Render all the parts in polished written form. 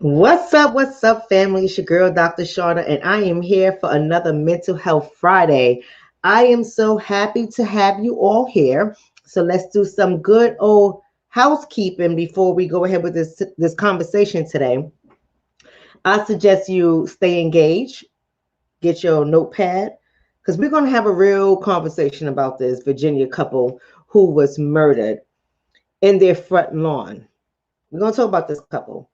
What's up, family? It's your girl, Dr. Shonna, and I am here for another Mental Health Friday. I am so happy to have you all here. So let's do some good old housekeeping before we go ahead with this conversation today. I suggest you stay engaged, get your notepad, because we're going to have a real conversation about this Virginia couple who was murdered in their front lawn. We're going to talk about this couple.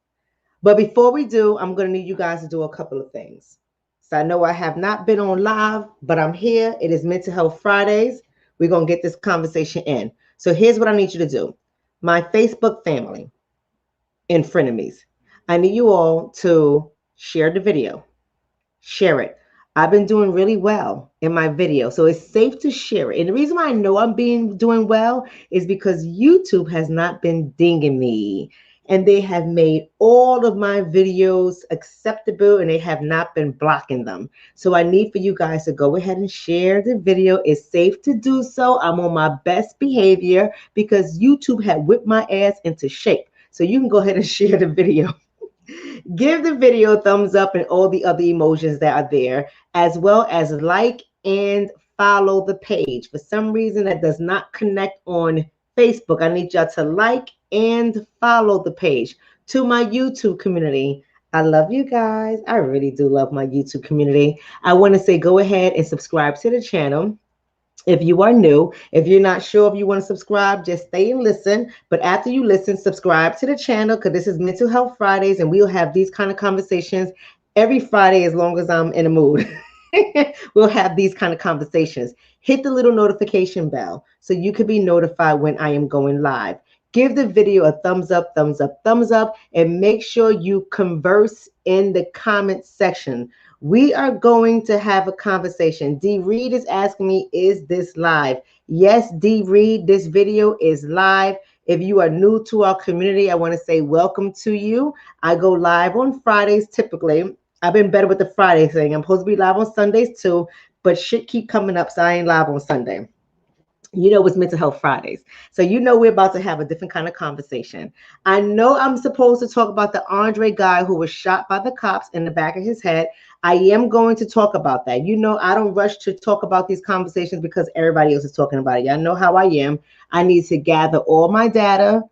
But before we do, I'm going to need you guys to do a couple of things. So I know I have not been on live, but I'm here. It is Mental Health Fridays. We're going to get this conversation in. So here's what I need you to do. My Facebook family and frenemies, I need you all to share the video. Share it. I've been doing really well in my video, so it's safe to share it. And the reason why I know I'm doing well is because YouTube has not been dinging me, and they have made all of my videos acceptable, and they have not been blocking them. So I need for you guys to go ahead and share the video. It's safe to do so. I'm on my best behavior because YouTube had whipped my ass into shape. So you can go ahead and share the video. Give the video a thumbs up and all the other emotions that are there, as well as like and follow the page. For some reason, that does not connect on Facebook. I need y'all to like and follow the page. To my YouTube community, I love you guys. I really do love my YouTube community. I want to say go ahead and subscribe to the channel. If you are new, if you're not sure if you want to subscribe, just stay and listen. But after you listen, subscribe to the channel because this is Mental Health Fridays and we'll have these kind of conversations every Friday as long as I'm in a mood. We'll have these kind of conversations. Hit the little notification bell so you can be notified when I am going live. Give the video a thumbs up, thumbs up, thumbs up, and make sure you converse in the comment section. We are going to have a conversation. D. Reed is asking me, is this live? Yes, D. Reed, this video is live. If you are new to our community, I want to say welcome to you. I go live on Fridays typically. I've been better with the Friday thing. I'm supposed to be live on Sundays too, but shit keep coming up, so I ain't live on Sunday. You know it's Mental Health Fridays. So you know we're about to have a different kind of conversation. I know I'm supposed to talk about the Andre guy who was shot by the cops in the back of his head. I am going to talk about that. You know I don't rush to talk about these conversations because everybody else is talking about it. Y'all know how I am. I need to gather all my data,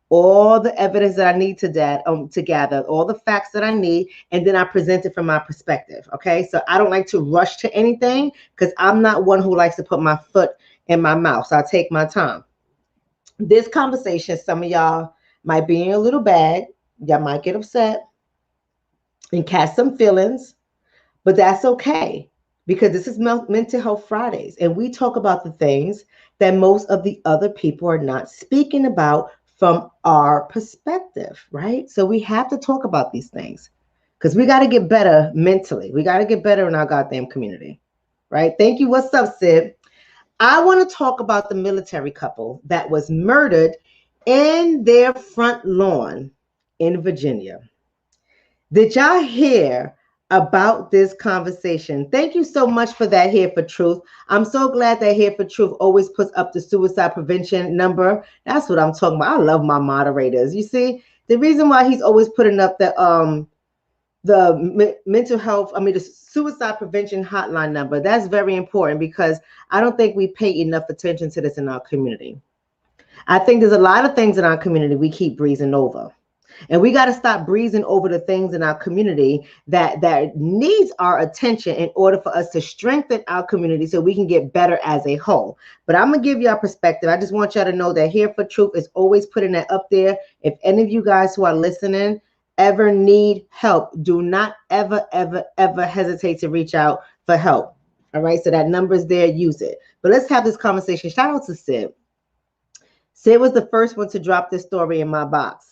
all the evidence that I need to gather, all the facts that I need, and then I present it from my perspective. Okay, so I don't like to rush to anything because I'm not one who likes to put my foot in my mouth. So I take my time. This conversation, some of y'all might be in a little bad. Y'all might get upset and catch some feelings, but that's okay because this is Mental Health Fridays and we talk about the things that most of the other people are not speaking about from our perspective, right? So we have to talk about these things because we got to get better mentally. We got to get better in our goddamn community, right? Thank you. What's up, Sid? I want to talk about the military couple that was murdered in their front lawn in Virginia. Did y'all hear about this conversation? Thank you so much for that, Here for Truth. I'm so glad that Here for Truth always puts up the suicide prevention number. That's what I'm talking about. I love my moderators. You see, the reason why he's always putting up the mental health, the suicide prevention hotline number, that's very important because I don't think we pay enough attention to this in our community. I think there's a lot of things in our community we keep breezing over. And we got to stop breezing over the things in our community that needs our attention in order for us to strengthen our community so we can get better as a whole. But I'm going to give y'all perspective. I just want y'all to know that Here for Truth is always putting that up there. If any of you guys who are listening ever need help, do not ever hesitate to reach out for help. All right, so that number is there, use it. But let's have this conversation. Shout out to Sid. Sid was the first one to drop this story in my box.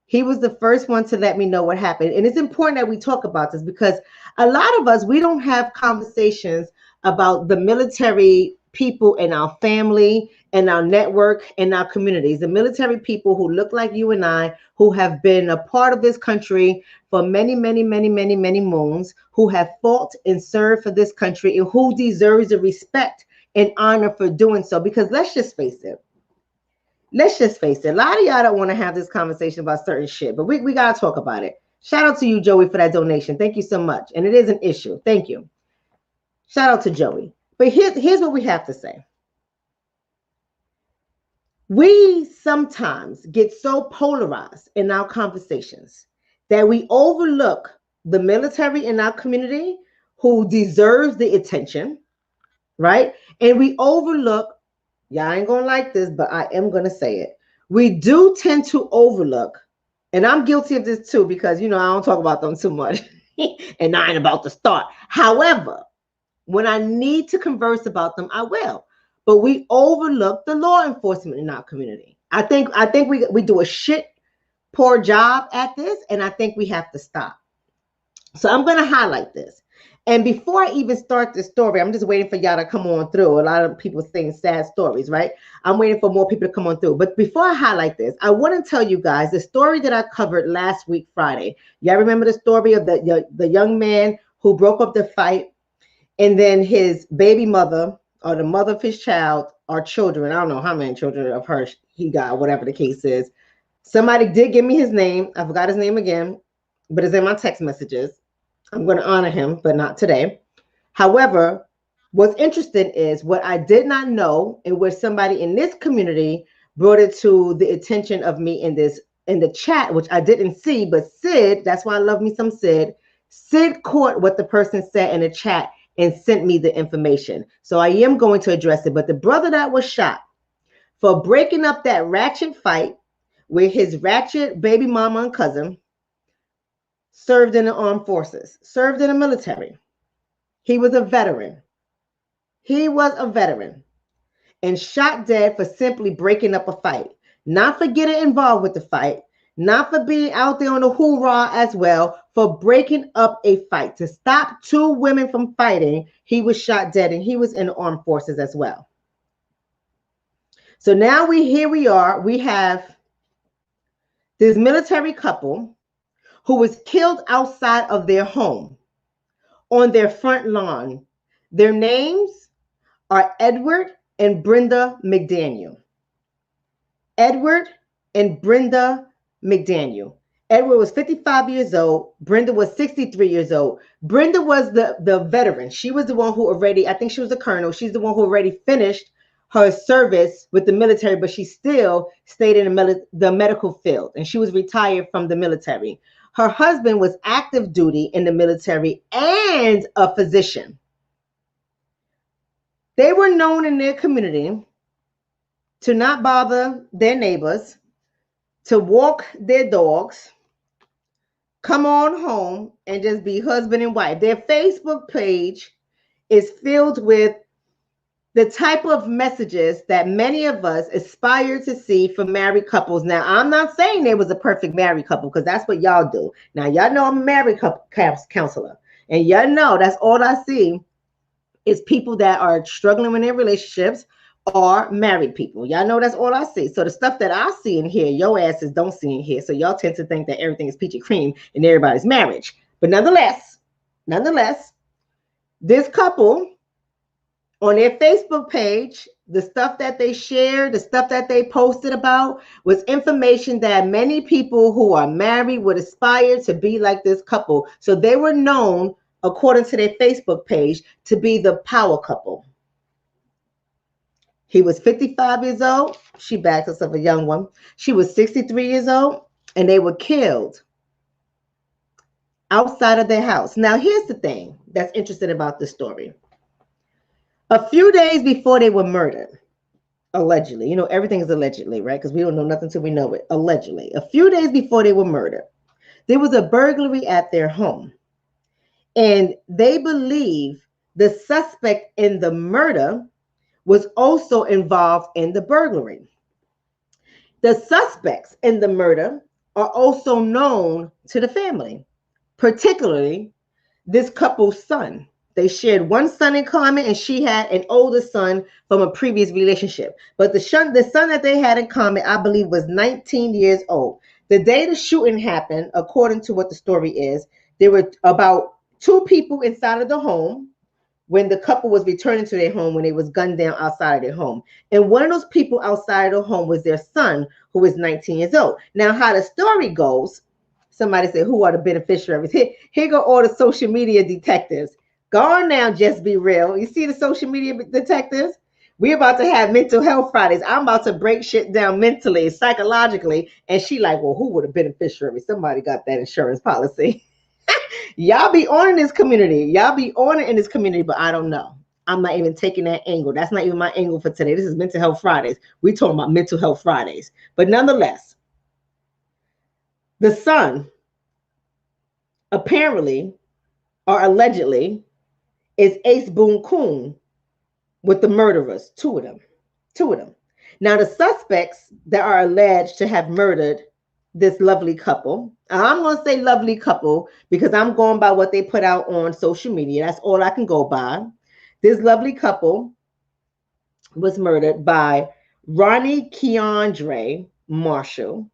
He was the first one to let me know what happened. And it's important that we talk about this because a lot of us, we don't have conversations about the military people in our family, in our network, in our communities. The military people who look like you and I, who have been a part of this country for many moons, who have fought and served for this country and who deserves the respect and honor for doing so. Because let's just face it. A lot of y'all don't want to have this conversation about certain shit, but we got to talk about it. Shout out to you, Joey, for that donation. Thank you so much. And it is an issue. Thank you. Shout out to Joey. But here's what we have to say. We sometimes get so polarized in our conversations that we overlook the military in our community who deserves the attention, right? And we overlook, y'all ain't gonna like this, but I am gonna say it. We do tend to overlook, and I'm guilty of this too, because I don't talk about them too much, and I ain't about to start. However, when I need to converse about them, I will. But we overlook the law enforcement in our community. I think we do a poor job at this, and I think we have to stop. So I'm going to highlight this. And before I even start the story, I'm just waiting for y'all to come on through. A lot of people saying sad stories, right? I'm waiting for more people to come on through. But before I highlight this, I want to tell you guys the story that I covered last week, Friday. Y'all remember the story of the young man who broke up the fight, and then his baby mother, or the mother of his child, or children, I don't know how many children of her he got, whatever the case is. Somebody did give me his name. I forgot his name again, but it's in my text messages. I'm going to honor him, but not today. However, what's interesting is what I did not know, and where somebody in this community brought it to the attention of me in the chat, which I didn't see, but Sid, that's why I love me some Sid. Sid caught what the person said in the chat and sent me the information. So I am going to address it. But the brother that was shot for breaking up that ratchet fight with his ratchet baby mama and cousin served in the armed forces, served in the military. He was a veteran. He was a veteran and shot dead for simply breaking up a fight, not for getting involved with the fight, not for being out there on the hoorah as well, for breaking up a fight. To stop two women from fighting, he was shot dead, and he was in the armed forces as well. So now here we are. We have this military couple who was killed outside of their home on their front lawn. Their names are Edward and Brenda McDaniel. Edward and Brenda McDaniel. Edward was 55 years old. Brenda was 63 years old. Brenda was the veteran. She was the one who already, I think she was a colonel. She's the one who already finished her service with the military, but she still stayed in the medical field, and she was retired from the military. Her husband was active duty in the military and a physician. They were known in their community to not bother their neighbors, to walk their dogs, come on home, and just be husband and wife. Their Facebook page is filled with the type of messages that many of us aspire to see from married couples. Now, I'm not saying there was a perfect married couple, because that's what y'all do. Now, y'all know I'm a married couple counselor, and y'all know that's all I see is people that are struggling in their relationships or married people. Y'all know that's all I see. So the stuff that I see in here, your asses don't see in here. So y'all tend to think that everything is peachy cream in everybody's marriage. But nonetheless, this couple on their Facebook page, the stuff that they shared, the stuff that they posted about was information that many people who are married would aspire to be like this couple. So they were known, according to their Facebook page, to be the power couple. He was 55 years old. She backed herself, a young one. She was 63 years old, and they were killed outside of their house. Now, here's the thing that's interesting about this story. A few days before they were murdered, allegedly, everything is allegedly, right? Because we don't know nothing until we know it. Allegedly, a few days before they were murdered, there was a burglary at their home. And they believe the suspect in the murder was also involved in the burglary. The suspects in the murder are also known to the family, particularly this couple's son. They shared one son in common, and she had an older son from a previous relationship. But the son that they had in common, I believe, was 19 years old. The day the shooting happened, according to what the story is, there were about 2 people inside of the home when the couple was returning to their home, when they was gunned down outside of their home. And one of those people outside of the home was their son, who was 19 years old. Now, how the story goes, Somebody said, who are the beneficiaries? Here go all the social media detectives. Go on now, just be real. You see the social media detectives? We're about to have mental health Fridays. I'm about to break shit down mentally, psychologically. And she like, well, who were the beneficiaries? Somebody got that insurance policy. Y'all be on in this community. Y'all be on it in this community, but I don't know. I'm not even taking that angle. That's not even my angle for today. This is Mental Health Fridays. We're talking about Mental Health Fridays. But nonetheless, the son apparently or allegedly is Ace Boone Coon with the murderers, two of them. Now, the suspects that are alleged to have murdered this lovely couple, I'm going to say lovely couple because I'm going by what they put out on social media. That's all I can go by. This lovely couple was murdered by Ronnie Keandre Marshall.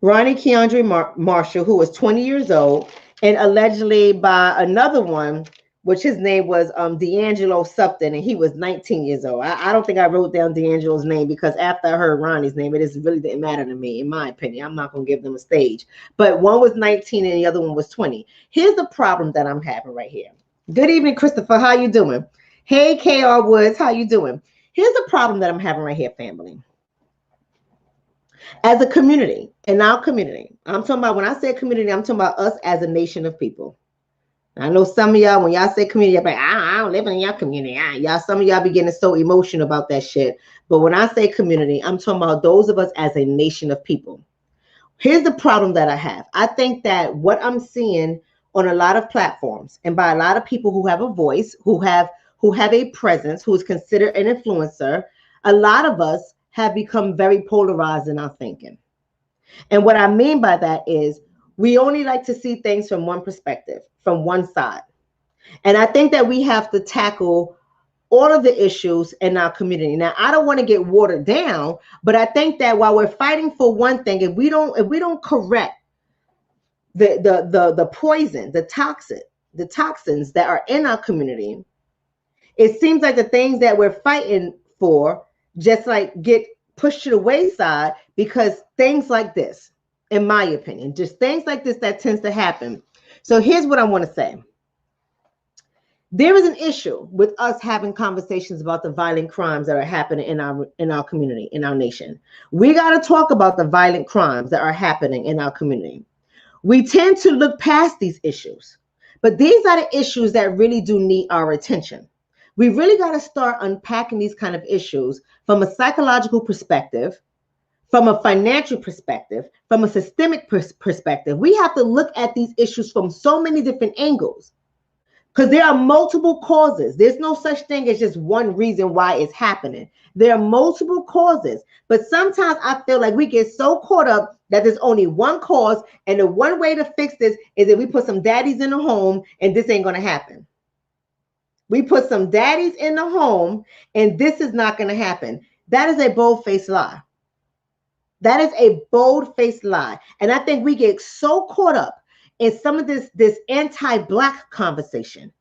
Ronnie Keandre Marshall, who was 20 years old, and allegedly by another one, which his name was D'Angelo something, and he was 19 years old. I don't think I wrote down D'Angelo's name because after I heard Ronnie's name, really didn't matter to me, in my opinion. I'm not going to give them a stage. But one was 19 and the other one was 20. Here's the problem that I'm having right here. Good evening, Christopher. How you doing? Hey, KR Woods. How you doing? Here's the problem that I'm having right here, family. As a community, in our community, I'm talking about, when I say community, I'm talking about us as a nation of people. I know some of y'all, when y'all say community, y'all be like, I don't live in your community. Some of y'all be getting so emotional about that shit. But when I say community, I'm talking about those of us as a nation of people. Here's the problem that I have. I think that what I'm seeing on a lot of platforms and by a lot of people who have a voice, who have a presence, who is considered an influencer, a lot of us have become very polarized in our thinking. And what I mean by that is we only like to see things from one perspective, from one side. And I think that we have to tackle all of the issues in our community. Now, I don't want to get watered down, but I think that while we're fighting for one thing, if we don't correct the poison, the toxins that are in our community, it seems like the things that we're fighting for just like get pushed to the wayside because things like this, in my opinion, just things like this that tends to happen. So here's what I want to say. There is an issue with us having conversations about the violent crimes that are happening in our community, in our nation. We got to talk about the violent crimes that are happening in our community. We tend to look past these issues, but these are the issues that really do need our attention. We really got to start unpacking these kind of issues from a psychological perspective, from a financial perspective, from a systemic perspective. We have to look at these issues from so many different angles because there are multiple causes. There's no such thing as just one reason why it's happening. There are multiple causes, but sometimes I feel like we get so caught up that there's only one cause, and the one way to fix this is that we put some daddies in the home, and this ain't going to happen. We put some daddies in the home, and this is not going to happen. That is a bold-faced lie. That is a bold-faced lie. And I think we get so caught up in some of this anti-Black conversation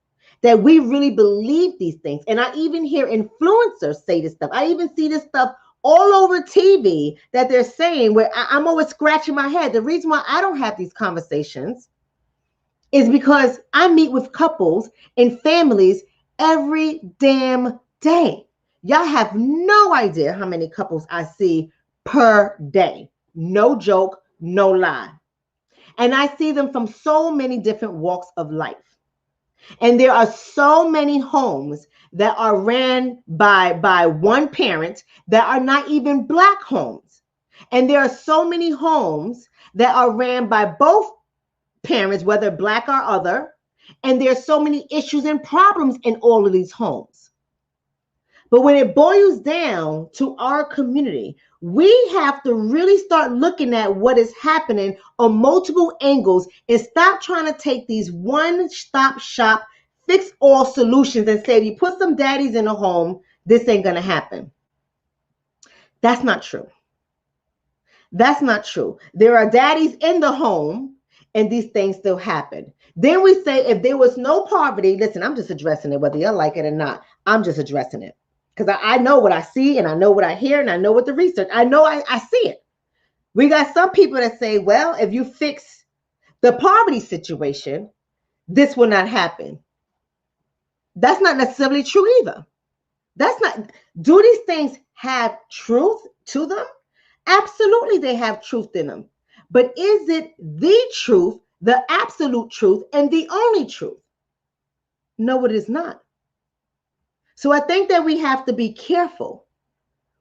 that we really believe these things. And I even hear influencers say this stuff. I even see this stuff all over TV that they're saying, where I'm always scratching my head. The reason why I don't have these conversations is because I meet with couples and families every damn day. Y'all have no idea how many couples I see per day. No joke, no lie. And I see them from so many different walks of life. And there are so many homes that are ran by one parent that are not even Black homes. And there are so many homes that are ran by both parents, whether Black or other. And there's so many issues and problems in all of these homes. But when it boils down to our community, we have to really start looking at what is happening on multiple angles and stop trying to take these one-stop shop, fix-all solutions and say, if you put some daddies in a home, this ain't going to happen. That's not true. That's not true. There are daddies in the home, and these things still happen. Then we say, if there was no poverty, listen, I'm just addressing it, whether you like it or not. I'm just addressing it. because I know what I see, and I know what I hear, and I know what the research, I know I see it. We got some people that say, well, if you fix the poverty situation, this will not happen. That's not necessarily true either. That's not, do these things have truth to them? Absolutely, they have truth in them. But is it the truth, the absolute truth, and the only truth? No, it is not. So I think that we have to be careful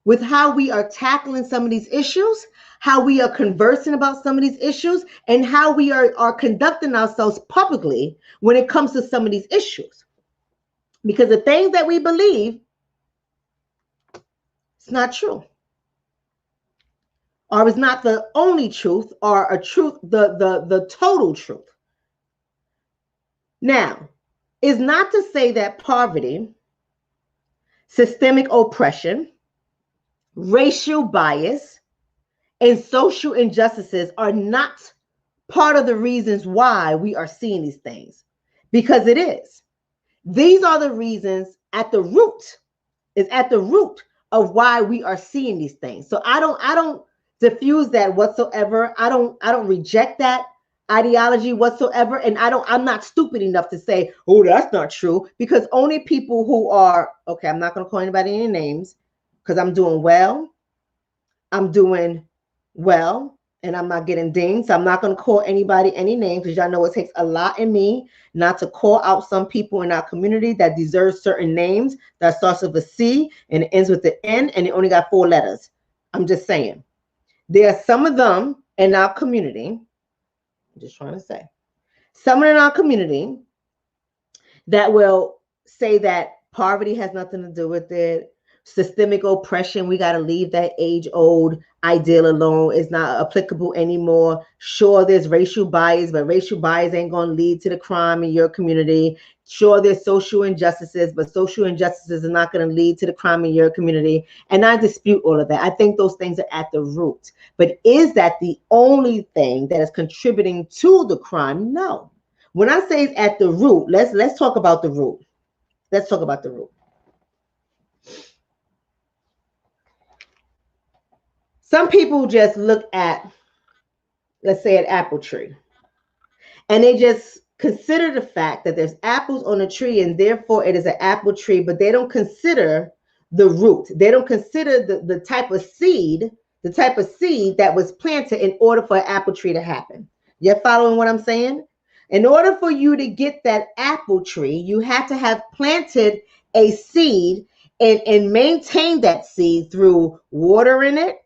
with how we are tackling some of these issues, how we are conversing about some of these issues, and how we are conducting ourselves publicly when it comes to some of these issues. Because the things that we believe, it's not true. Or is not the only truth, or a truth, the total truth. Now, is not to say that poverty, systemic oppression, racial bias, and social injustices are not part of the reasons why we are seeing these things, because it is. These are the reasons at the root, is at the root of why we are seeing these things. So I don't diffuse that whatsoever. I don't reject that ideology whatsoever, and I'm not stupid enough to say, oh, that's not true, because only people who are, okay, I'm not going to call anybody any names, because I'm doing well, and I'm not getting dinged. So I'm not going to call anybody any names, because y'all know it takes a lot in me not to call out some people in our community that deserve certain names that starts with a C and it ends with the N, and it only got 4 letters. I'm just saying. There are some of them in our community, I'm just trying to say, someone in our community that will say that poverty has nothing to do with it. Systemic oppression, we got to leave that age-old ideal alone. It's not applicable anymore. Sure, there's racial bias, but racial bias ain't going to lead to the crime in your community. Sure, there's social injustices, but social injustices are not going to lead to the crime in your community. And I dispute all of that. I think those things are at the root. But is that the only thing that is contributing to the crime? No. When I say it's at the root, let's talk about the root. Let's talk about the root. Some people just look at, let's say, an apple tree, and they just consider the fact that there's apples on a tree, and therefore it is an apple tree, but they don't consider the root. They don't consider the type of seed that was planted in order for an apple tree to happen. You're following what I'm saying? In order for you to get that apple tree, you have to have planted a seed and maintain that seed through watering it,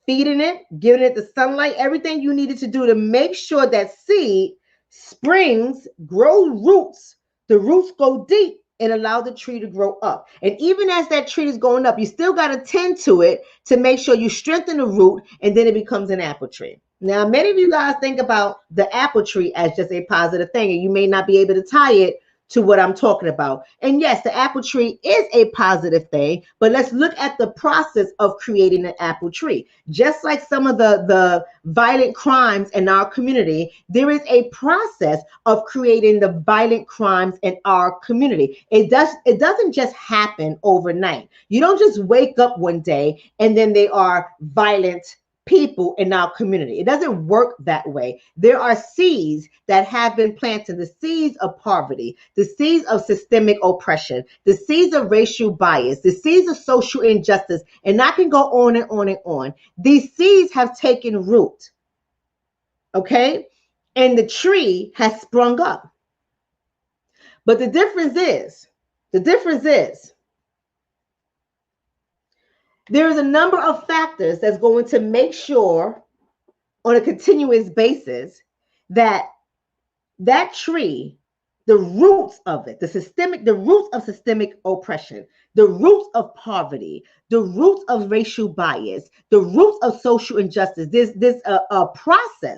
feeding it, giving it the sunlight, everything you needed to do to make sure that seed springs, grow roots. The roots go deep and allow the tree to grow up. And even as that tree is going up, you still got to tend to it to make sure you strengthen the root, and then it becomes an apple tree. Now, many of you guys think about the apple tree as just a positive thing, and you may not be able to tie it to what I'm talking about. And yes, the apple tree is a positive thing, but let's look at the process of creating an apple tree. Just like some of the violent crimes in our community, there is a process of creating the violent crimes in our community. It doesn't just happen overnight. You don't just wake up one day and then they are violent people in our community. It doesn't work that way. There are seeds that have been planted, the seeds of poverty, the seeds of systemic oppression, the seeds of racial bias, the seeds of social injustice, and I can go on and on and on. These seeds have taken root, okay? And the tree has sprung up. But the difference is, there is a number of factors that's going to make sure on a continuous basis that that tree, the roots of it, the roots of systemic oppression, the roots of poverty, the roots of racial bias, the roots of social injustice, there's a process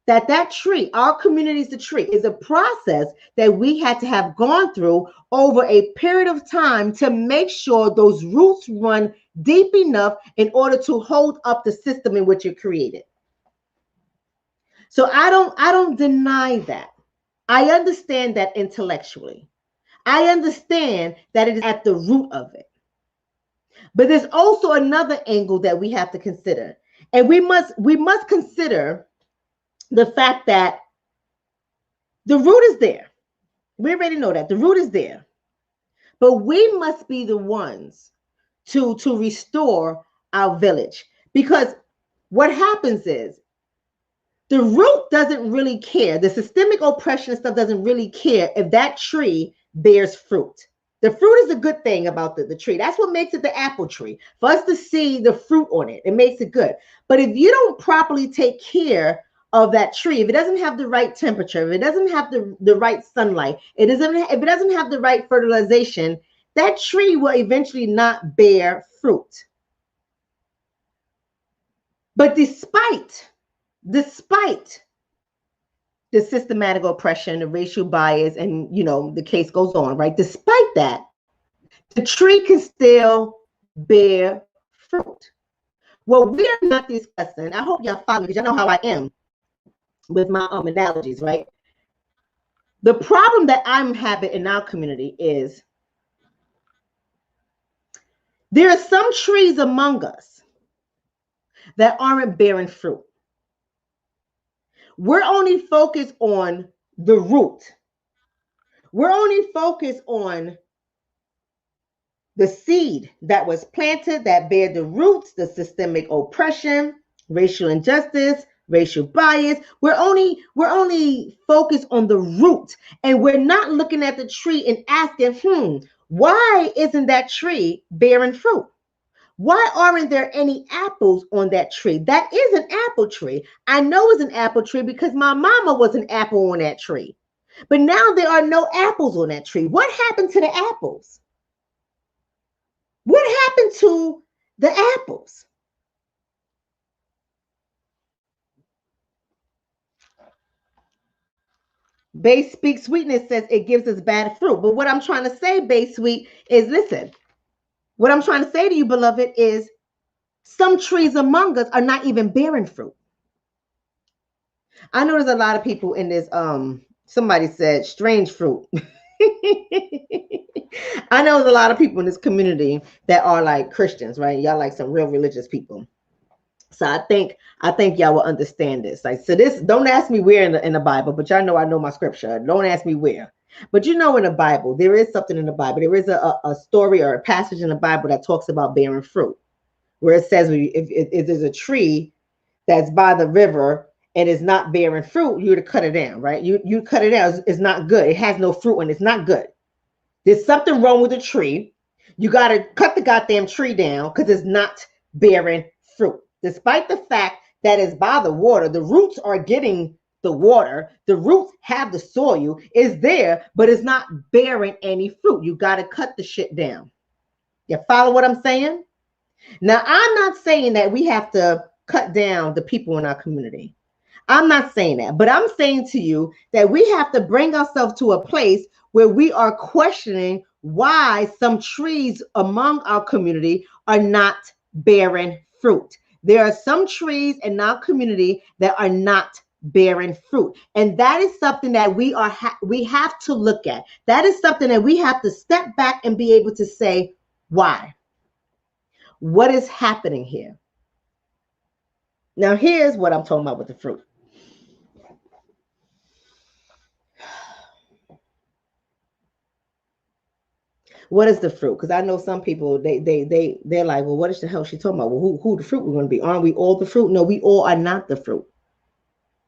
that tree, our community is the tree, is a process that we had to have gone through over a period of time to make sure those roots run deep enough in order to hold up the system in which you're created. So I don't deny that. I understand that intellectually. I understand that it is at the root of it. But there's also another angle that we have to consider. And we must consider the fact that the root is there. We already know that the root is there. But we must be the ones to restore our village. Because what happens is the root doesn't really care. The systemic oppression stuff doesn't really care if that tree bears fruit. The fruit is a good thing about the tree. That's what makes it the apple tree. For us to see the fruit on it, it makes it good. But if you don't properly take care of that tree, if it doesn't have the right temperature, if it doesn't have the right sunlight, if it doesn't have the right fertilization, that tree will eventually not bear fruit. But despite the systematic oppression, the racial bias, and the case goes on, right? Despite that, the tree can still bear fruit. Well, we're not discussing. I hope y'all follow me, because y'all know how I am with my analogies, right? The problem that I'm having in our community is there are some trees among us that aren't bearing fruit. We're only focused on the root. We're only focused on the seed that was planted, that bear the roots, the systemic oppression, racial injustice, racial bias. We're only focused on the root, and we're not looking at the tree and asking, why isn't that tree bearing fruit? Why aren't there any apples on that tree? That is an apple tree. I know it's an apple tree because my mama was an apple on that tree. But now there are no apples on that tree. What happened to the apples? What happened to the apples? Bay Speak Sweetness says it gives us bad fruit. But what I'm trying to say, Bay Sweet, is listen. What I'm trying to say to you, beloved, is some trees among us are not even bearing fruit. I know there's a lot of people in this, somebody said strange fruit. I know there's a lot of people in this community that are like Christians, right? Y'all like some real religious people. So I think y'all will understand this. Like, so this, don't ask me where in the Bible, but y'all know I know my scripture. Don't ask me where. But in the Bible, there is something in the Bible. There is a story or a passage in the Bible that talks about bearing fruit, where it says if there's a tree that's by the river and is not bearing fruit, you're to cut it down, right? You cut it down. It's not good. It has no fruit and it's not good. There's something wrong with the tree. You got to cut the goddamn tree down because it's not bearing fruit. Despite the fact that it's by the water, the roots are getting the water. The roots have the soil. It's there, but it's not bearing any fruit. You got to cut the shit down. You follow what I'm saying? Now, I'm not saying that we have to cut down the people in our community. I'm not saying that, but I'm saying to you that we have to bring ourselves to a place where we are questioning why some trees among our community are not bearing fruit. There are some trees in our community that are not bearing fruit. And that is something that we have to look at. That is something that we have to step back and be able to say, why? What is happening here? Now, here's what I'm talking about with the fruit. What is the fruit? Because I know some people, they're like, well, what is the hell she talking about? Well, who the fruit we're going to be? Aren't we all the fruit? No, we all are not the fruit.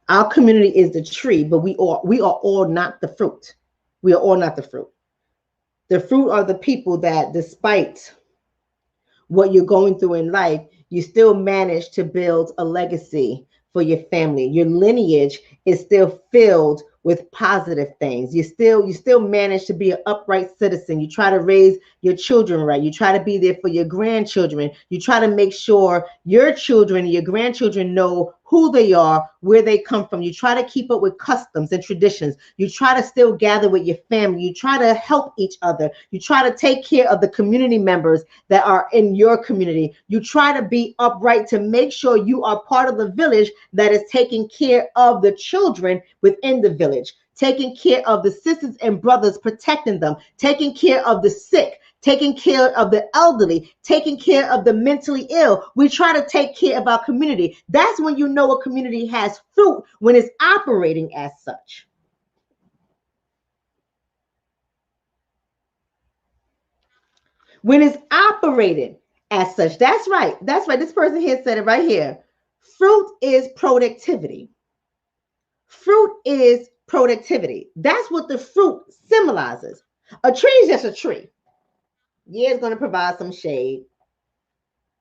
Our community is the tree, but we are all not the fruit. We are all not the fruit. The fruit are the people that, despite what you're going through in life, you still manage to build a legacy for your family. Your lineage is still filled with positive things. You still manage to be an upright citizen. You try to raise your children right. You try to be there for your grandchildren. You try to make sure your children, your grandchildren know who they are, where they come from. You try to keep up with customs and traditions. You try to still gather with your family. You try to help each other. You try to take care of the community members that are in your community. You try to be upright to make sure you are part of the village that is taking care of the children within the village, taking care of the sisters and brothers, protecting them, taking care of the sick, taking care of the elderly, taking care of the mentally ill. We try to take care of our community. That's when you know a community has fruit, when it's operating as such. When it's operated as such. That's right. That's right. This person here said it right here. Fruit is productivity. Fruit is productivity. That's what the fruit symbolizes. A tree is just a tree. Yeah, it's going to provide some shade.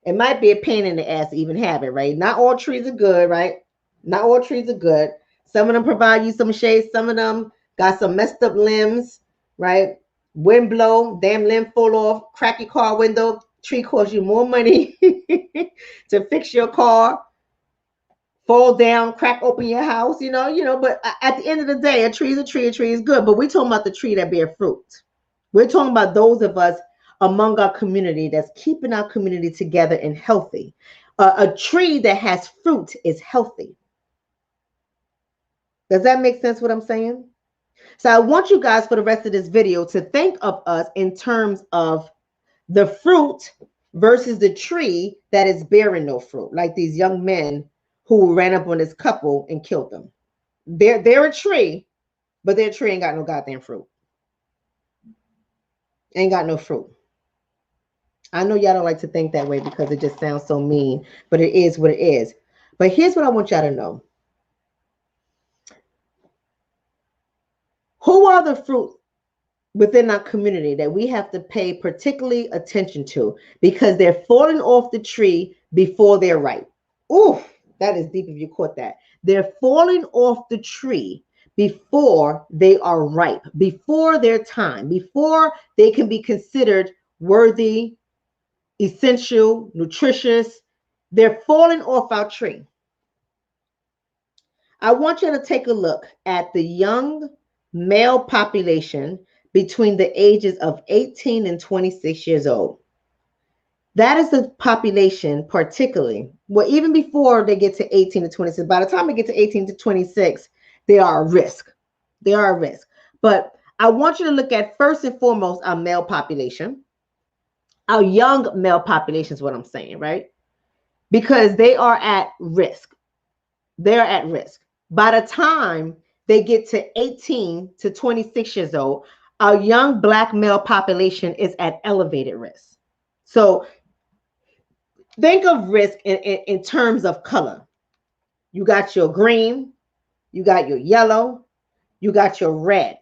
It might be a pain in the ass to even have it, right? Not all trees are good, right? Not all trees are good. Some of them provide you some shade. Some of them got some messed up limbs, right? Wind blow, damn limb fall off, crack your car window. Tree costs you more money to fix your car, fall down, crack open your house, but at the end of the day, a tree is a tree, a tree is good. But we're talking about the tree that bear fruit. We're talking about those of us among our community that's keeping our community together and healthy. A tree that has fruit is healthy. Does that make sense what I'm saying? So I want you guys for the rest of this video to think of us in terms of the fruit versus the tree that is bearing no fruit, like these young men who ran up on this couple and killed them. They're a tree, but their tree ain't got no goddamn fruit. Ain't got no fruit. I know y'all don't like to think that way because it just sounds so mean, but it is what it is. But here's what I want y'all to know. Who are the fruit within our community that we have to pay particularly attention to because they're falling off the tree before they're ripe? Ooh, that is deep if you caught that. They're falling off the tree before they are ripe, before their time, before they can be considered worthy, essential, nutritious. They're falling off our tree. I want you to take a look at the young male population between the ages of 18 and 26 years old. That is the population, particularly, well, even before they get to 18 to 26, by the time they get to 18 to 26, they are a risk. They are a risk. But I want you to look at first and foremost our male population. Our young male population is what I'm saying, right? Because they are at risk. They're at risk. By the time they get to 18 to 26 years old, our young Black male population is at elevated risk. So think of risk in terms of color. You got your green, you got your yellow, you got your red.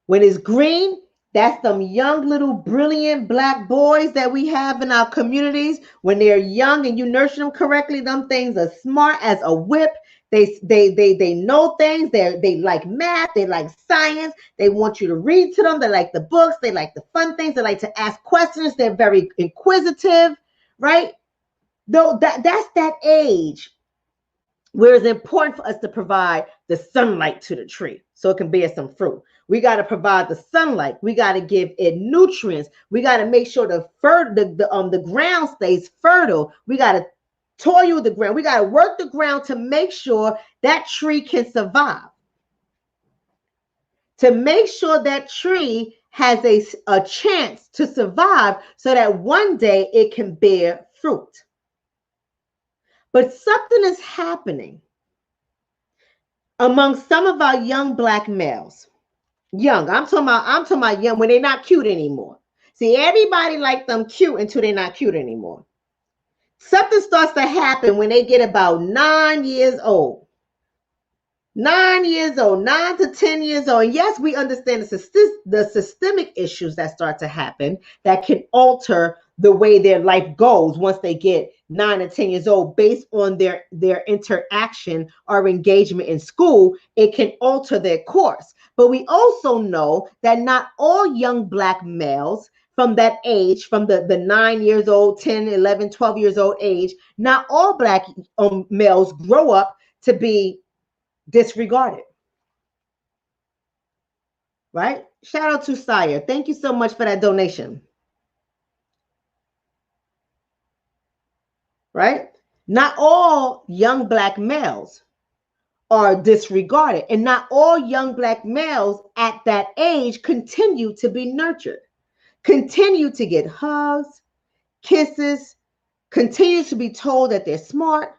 When it's green, that's them young little brilliant Black boys that we have in our communities. When they're young and you nurture them correctly, them things are smart as a whip. They know things. They like math. They like science. They want you to read to them. They like the books. They like the fun things. They like to ask questions. They're very inquisitive, right? Though that's that age where it's important for us to provide the sunlight to the tree so it can bear some fruit. We got to provide the sunlight. We got to give it nutrients. We got to make sure the ground stays fertile. We got to toil the ground. We got to work the ground to make sure that tree can survive. To make sure that tree has a chance to survive so that one day it can bear fruit. But something is happening among some of our young Black males. Young, I'm talking about young when they're not cute anymore. See, everybody like them cute until they're not cute anymore. Something starts to happen when they get about 9 years old. 9 years old, 9 to 10 years old. And yes, we understand the systemic issues that start to happen that can alter the way their life goes once they get 9 and 10 years old based on their interaction or engagement in school. It can alter their course. But we also know that not all young Black males from that age, from the 9 years old, 10, 11, 12 years old age, not all Black males grow up to be disregarded. Right? Shout out to Sire. Thank you so much for that donation. Right? Not all young Black males are disregarded. And not all young Black males at that age continue to be nurtured, continue to get hugs, kisses, continue to be told that they're smart,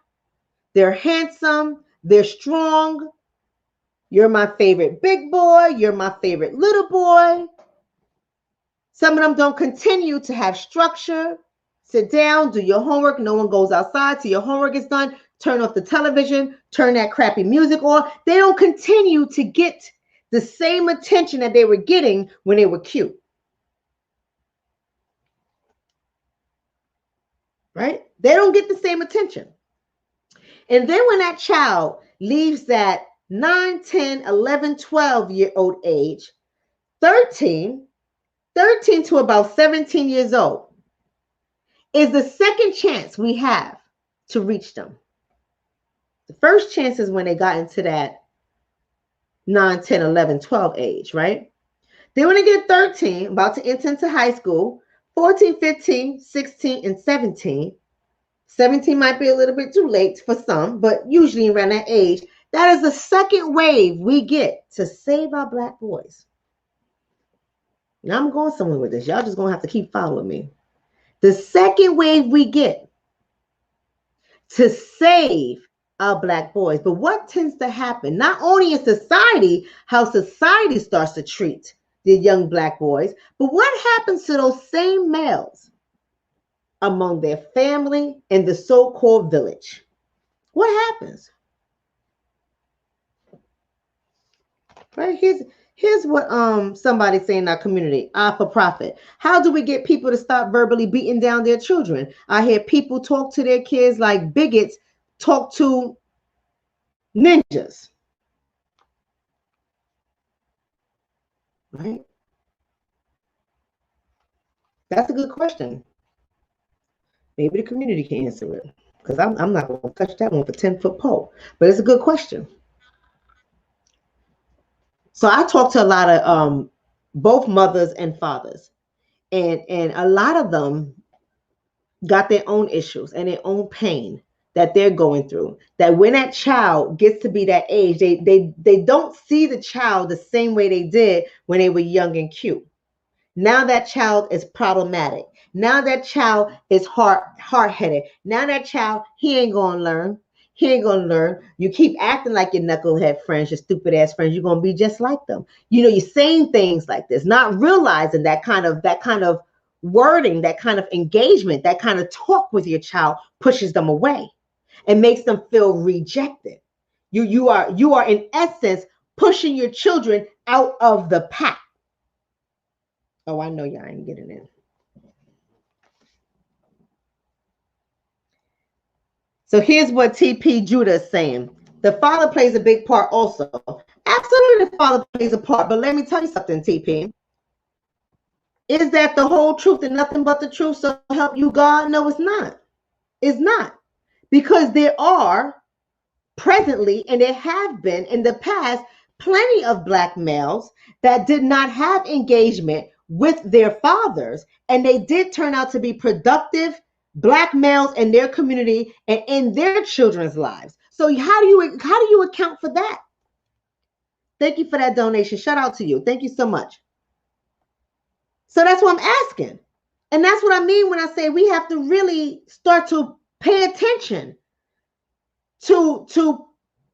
they're handsome, they're strong. You're my favorite big boy. You're my favorite little boy. Some of them don't continue to have structure. Sit down, do your homework. No one goes outside till your homework is done. Turn off the television. Turn that crappy music on. They don't continue to get the same attention that they were getting when they were cute. Right? They don't get the same attention. And then when that child leaves that 9, 10, 11, 12-year-old age, 13 to about 17 years old is the second chance we have to reach them. The first chance is when they got into that 9, 10, 11, 12 age, right? Then when they get 13, about to enter into high school, 14, 15, 16, and 17. 17 might be a little bit too late for some, but usually around that age, that is the second wave we get to save our Black boys. Now I'm going somewhere with this. Y'all just going to have to keep following me. The second wave we get to save our Black boys. But what tends to happen, not only in society, how society starts to treat the young Black boys, but what happens to those same males among their family and the so-called village? What happens? Right? Here's what somebody's saying in our community, for profit. How do we get people to stop verbally beating down their children? I hear people talk to their kids like bigots talk to ninjas. Right? That's a good question. Maybe the community can answer it, because I'm not going to touch that one with a 10-foot pole. But it's a good question. So I talk to a lot of both mothers and fathers, and a lot of them got their own issues and their own pain that they're going through. That when that child gets to be that age, they don't see the child the same way they did when they were young and cute. Now that child is problematic. Now that child is hard-headed. Now that child, he ain't gonna learn. He ain't gonna learn. You keep acting like your knucklehead friends, your stupid ass friends. You're gonna be just like them. You know, you're saying things like this, not realizing that kind of wording, that kind of engagement, that kind of talk with your child pushes them away and makes them feel rejected. You are in essence pushing your children out of the pack. Oh, I know y'all ain't getting it. So here's what TP Judah is saying. The father plays a big part also. Absolutely, the father plays a part. But let me tell you something, TP. Is that the whole truth and nothing but the truth, so help you God? No, it's not. It's not. Because there are presently, and there have been in the past, plenty of Black males that did not have engagement with their fathers, and they did turn out to be productive Black males in their community and in their children's lives. So how do you account for that? Thank you for that donation. Shout out to you. Thank you so much. So that's what I'm asking. And that's what I mean when I say we have to really start to pay attention to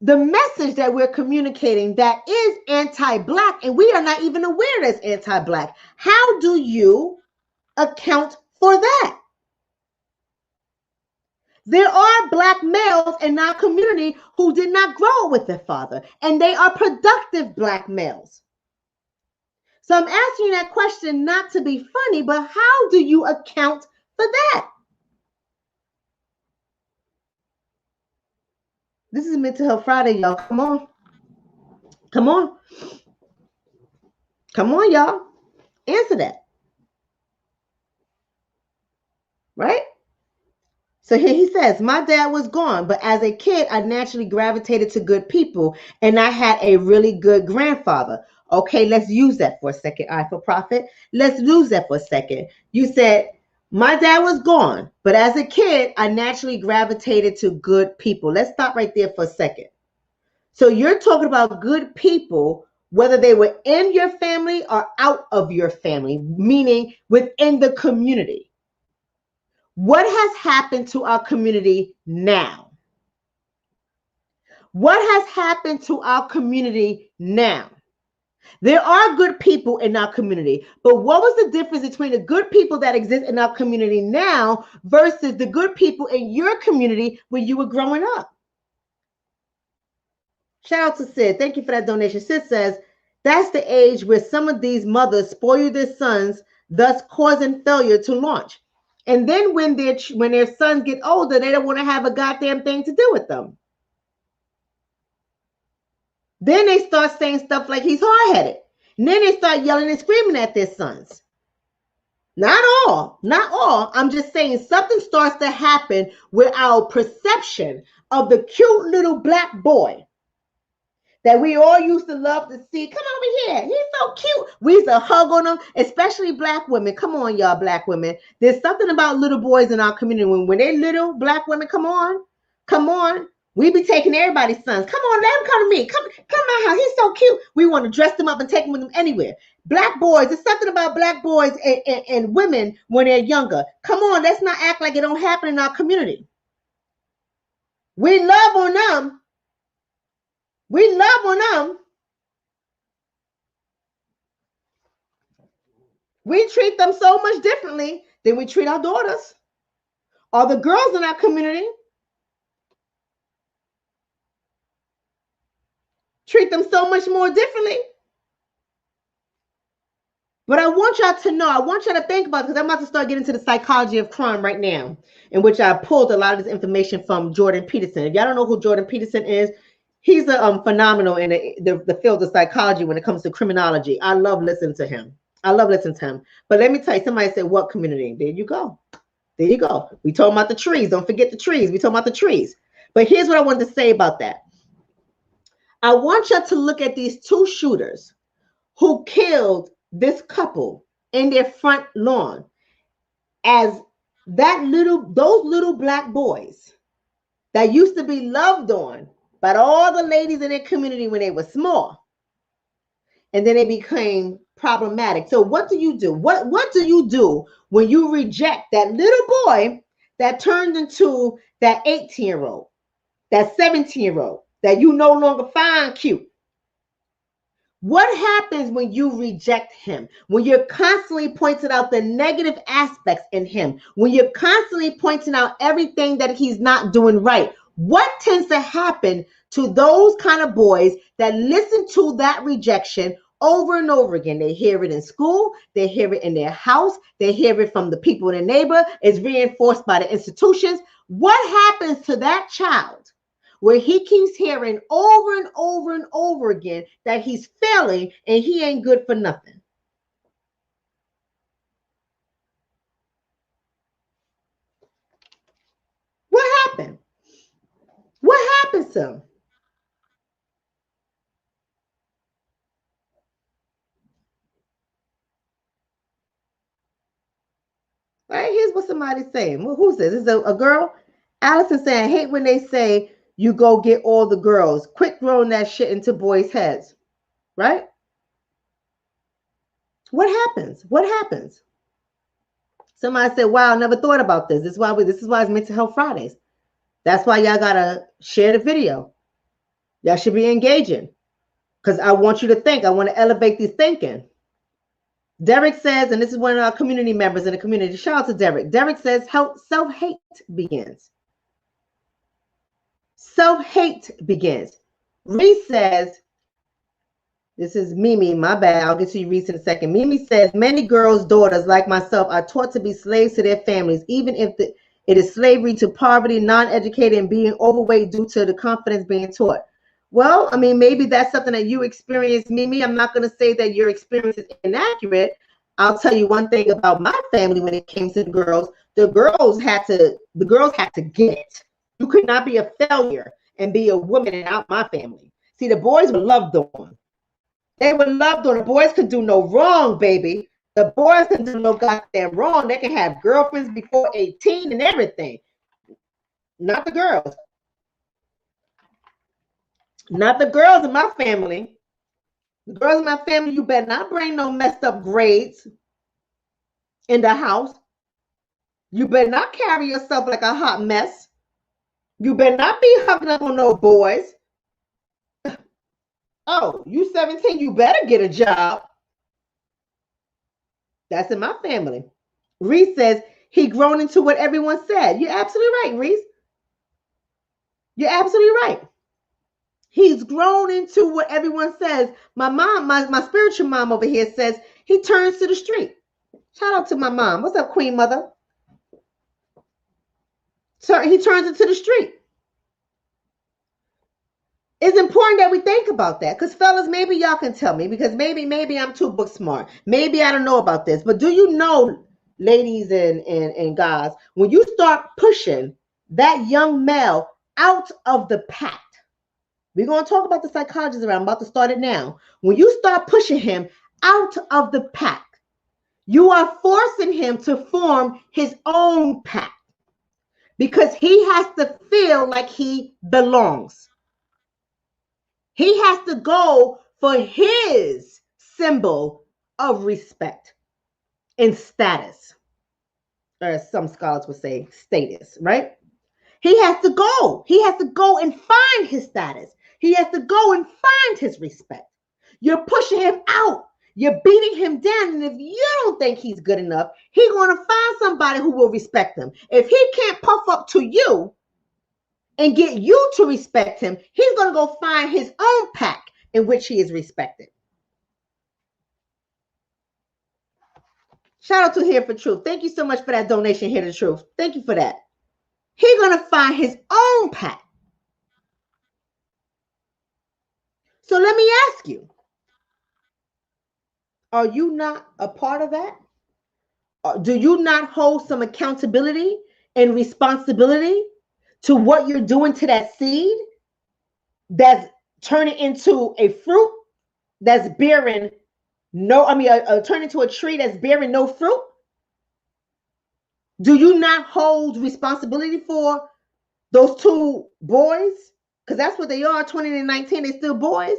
the message that we're communicating that is anti-Black, and we are not even aware that's anti-Black. How do you account for that? There are Black males in our community who did not grow with their father, and they are productive Black males. So I'm asking you that question not to be funny, but how do you account for that? This is Mental Health Friday, y'all. Come on. Come on. Come on, y'all. Answer that. Right? So here he says, my dad was gone, but as a kid, I naturally gravitated to good people, and I had a really good grandfather. Okay, let's use that for a second. All right, for profit. Let's use that for a second. You said, my dad was gone, but as a kid, I naturally gravitated to good people. Let's stop right there for a second. So you're talking about good people, whether they were in your family or out of your family, meaning within the community. What has happened to our community now? What has happened to our community now? There are good people in our community, but what was the difference between the good people that exist in our community now versus the good people in your community when you were growing up? Shout out to Sid. Thank you for that donation. Sid says, that's the age where some of these mothers spoil their sons, thus causing failure to launch. And then when their sons get older, they don't want to have a goddamn thing to do with them. Then they start saying stuff like he's hard-headed. And then they start yelling and screaming at their sons. Not all. I'm just saying something starts to happen where our perception of the cute little black boy that we all used to love to see. Come over here. He's so cute. We used to hug on him, especially black women. Come on, y'all, black women. There's something about little boys in our community. When they're little, black women, come on. We be taking everybody's sons. Come on, let him come to me. Come to my house. He's so cute. We want to dress them up and take them with them anywhere. Black boys, there's something about black boys and women when they're younger. Come on, let's not act like it don't happen in our community. We love on them. We treat them so much differently than we treat our daughters or the girls in our community. Treat them so much more differently. But I want y'all to know, I want y'all to think about it, because I'm about to start getting into the psychology of crime right now, in which I pulled a lot of this information from Jordan Peterson. If y'all don't know who Jordan Peterson is, he's a phenomenal in the field of psychology when it comes to criminology. I love listening to him. But let me tell you, somebody said, what community? There you go. We talking about the trees. Don't forget the trees. We talking about the trees. But here's what I wanted to say about that. I want y'all to look at these two shooters who killed this couple in their front lawn as those little black boys that used to be loved on by all the ladies in their community when they were small. And then they became problematic. So what do you do? What do you do when you reject that little boy that turned into that 18-year-old, that 17-year-old that you no longer find cute? What happens when you reject him? When you're constantly pointing out the negative aspects in him? When you're constantly pointing out everything that he's not doing right? What tends to happen to those kind of boys that listen to that rejection over and over again? They hear it in school, they hear it in their house, they hear it from the people in the neighbor, it's reinforced by the institutions. What happens to that child where he keeps hearing over and over and over again that he's failing and he ain't good for nothing? What happened? What happens to him? Right? Here's what somebody's saying. Well, who's this? Is it a girl? Allison saying, I hate when they say you go get all the girls. Quit throwing that shit into boys' heads. Right? What happens? What happens? Somebody said, wow, I never thought about this. This is why it's Mental Health Fridays. That's why y'all gotta share the video. Y'all should be engaging. Because I want you to think. I want to elevate this thinking. Derek says, and this is one of our community members in the community. Shout out to Derek. Derek says, self-hate begins. Self-hate begins. Reese says, this is Mimi, my bad. I'll get to you, Reese, in a second. Mimi says, many girls' daughters, like myself, are taught to be slaves to their families, even if it is slavery to poverty, non-educated, and being overweight due to the confidence being taught. Well, I mean, maybe that's something that you experienced, Mimi. I'm not going to say that your experience is inaccurate. I'll tell you one thing about my family when it came to the girls. The girls had to get it. You could not be a failure and be a woman in my family. See, the boys were loved on. They were loved on. The boys could do no wrong, baby. The boys can do no goddamn wrong. They can have girlfriends before 18 and everything. Not the girls. Not the girls in my family. The girls in my family, you better not bring no messed up grades in the house. You better not carry yourself like a hot mess. You better not be hugging up on no boys. Oh, you 17, you better get a job. That's in my family. Reese says he grown into what everyone said. You're absolutely right, Reese. You're absolutely right. He's grown into what everyone says. My mom, my spiritual mom over here says he turns to the street. Shout out to my mom. What's up, Queen Mother? So he turns into the street. It's important that we think about that, because fellas, maybe y'all can tell me, because maybe I'm too book smart. Maybe I don't know about this, but do you know, ladies and guys, when you start pushing that young male out of the pack, we're going to talk about the psychologists around. I'm about to start it now. When you start pushing him out of the pack, you are forcing him to form his own pack, because he has to feel like he belongs. He has to go for his symbol of respect and status, or as some scholars would say, status, right? He has to go. He has to go and find his status. He has to go and find his respect. You're pushing him out. You're beating him down. And if you don't think he's good enough, he's going to find somebody who will respect him. If he can't puff up to you and get you to respect him, he's going to go find his own pack in which he is respected. Shout out to Here for Truth. Thank you so much for that donation, Here to Truth. Thank you for that. He's going to find his own pack. So let me ask you, are you not a part of that? Do you not hold some accountability and responsibility to what you're doing to that seed that's turning into a fruit that's bearing turn into a tree that's bearing no fruit? Do you not hold responsibility for those two boys? Because that's what they are, 20 and 19, they're still boys.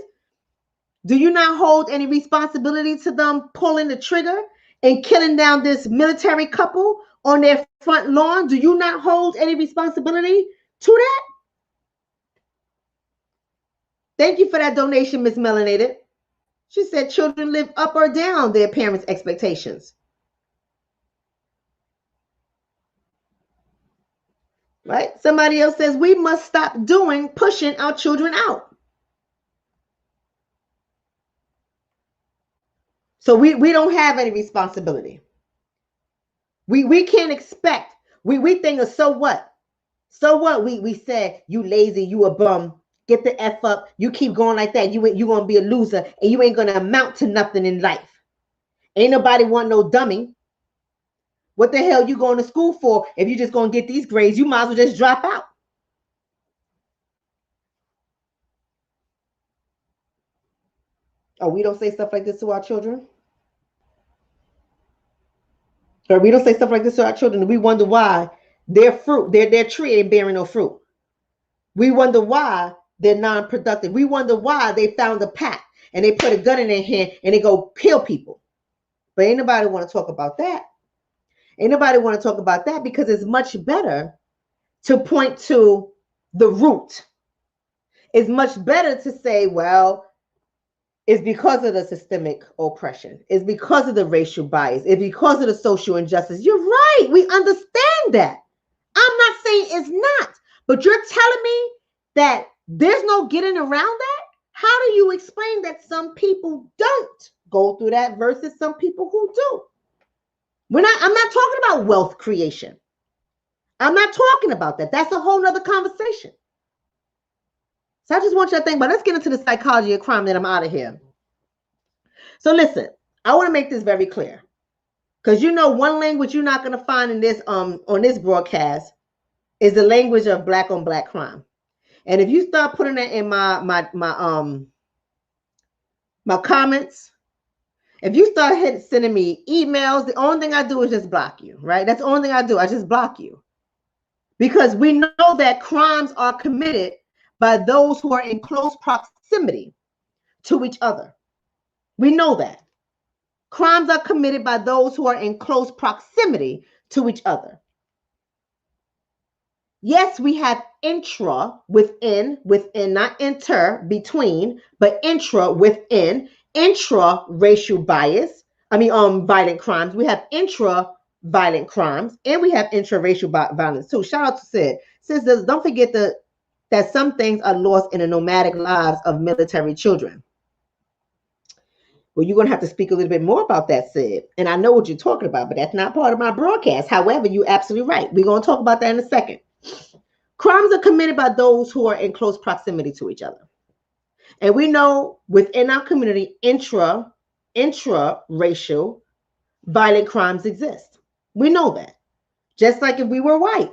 Do you not hold any responsibility to them pulling the trigger and killing down this military couple on their front lawn? Do you not hold any responsibility to that? Thank you for that donation, Miss Melanated. She said children live up or down their parents' expectations. Right? Somebody else says we must stop pushing our children out. So we don't have any responsibility. We can't expect. We think of so what? So what? We said you lazy, you a bum. Get the F up. You keep going like that. You gonna be a loser, and you ain't gonna amount to nothing in life. Ain't nobody want no dummy. What the hell you going to school for if you just gonna get these grades? You might as well just drop out. Oh, we don't say stuff like this to our children? Or we don't say stuff like this to our children, and we wonder why their tree ain't bearing no fruit. We wonder why they're non-productive. We wonder why they found a pack and they put a gun in their hand and they go kill people. But ain't nobody want to talk about that. Ain't nobody want to talk about that, because it's much better to point to the root. It's much better to say, well, it's because of the systemic oppression. It's because of the racial bias. It's because of the social injustice. You're right. We understand that. I'm not saying it's not, but you're telling me that there's no getting around that? How do you explain that some people don't go through that versus some people who do? I'm not talking about wealth creation. I'm not talking about that. That's a whole nother conversation. So I just want you to think about it. Let's get into the psychology of crime, then I'm out of here. So listen, I want to make this very clear, because one language you're not going to find in this on this broadcast is the language of black on black crime. And if you start putting that in my comments, if you start sending me emails, the only thing I do is just block you, right? That's the only thing I do. I just block you, because we know that crimes are committed by those who are in close proximity to each other. We know that. Crimes are committed by those who are in close proximity to each other. Yes, we have intra, within, not inter, between, but intra, within, intra-racial bias. Violent crimes. We have intra-violent crimes, and we have intra-racial violence too. Shout out to Sid. Sid says, don't forget that some things are lost in the nomadic lives of military children. Well, you're going to have to speak a little bit more about that, Sid. And I know what you're talking about, but that's not part of my broadcast. However, you're absolutely right. We're going to talk about that in a second. Crimes are committed by those who are in close proximity to each other. And we know within our community, intra-racial violent crimes exist. We know that. Just like if we were white,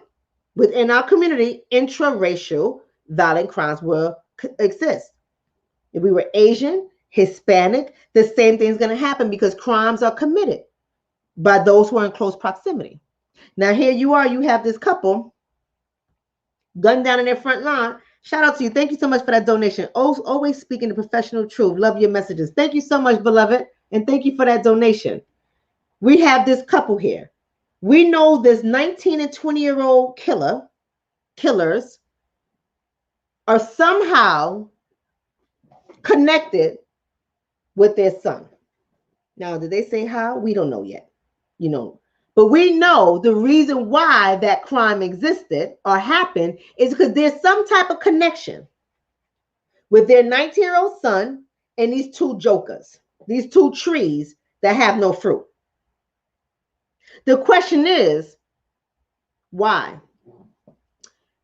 within our community, intra-racial violent crimes will exist. If we were Asian, Hispanic, the same thing is going to happen because crimes are committed by those who are in close proximity. Now, here you are, you have this couple gunned down in their front lawn. Shout out to you. Thank you so much for that donation. Always speaking the professional truth. Love your messages. Thank you so much, beloved. And thank you for that donation. We have this couple here. We know this 19 and 20-year-old killers are somehow connected with their son. Now, did they say how? We don't know yet. But we know the reason why that crime existed or happened is because there's some type of connection with their 19-year-old son and these two jokers, these two trees that have no fruit. The question is, why?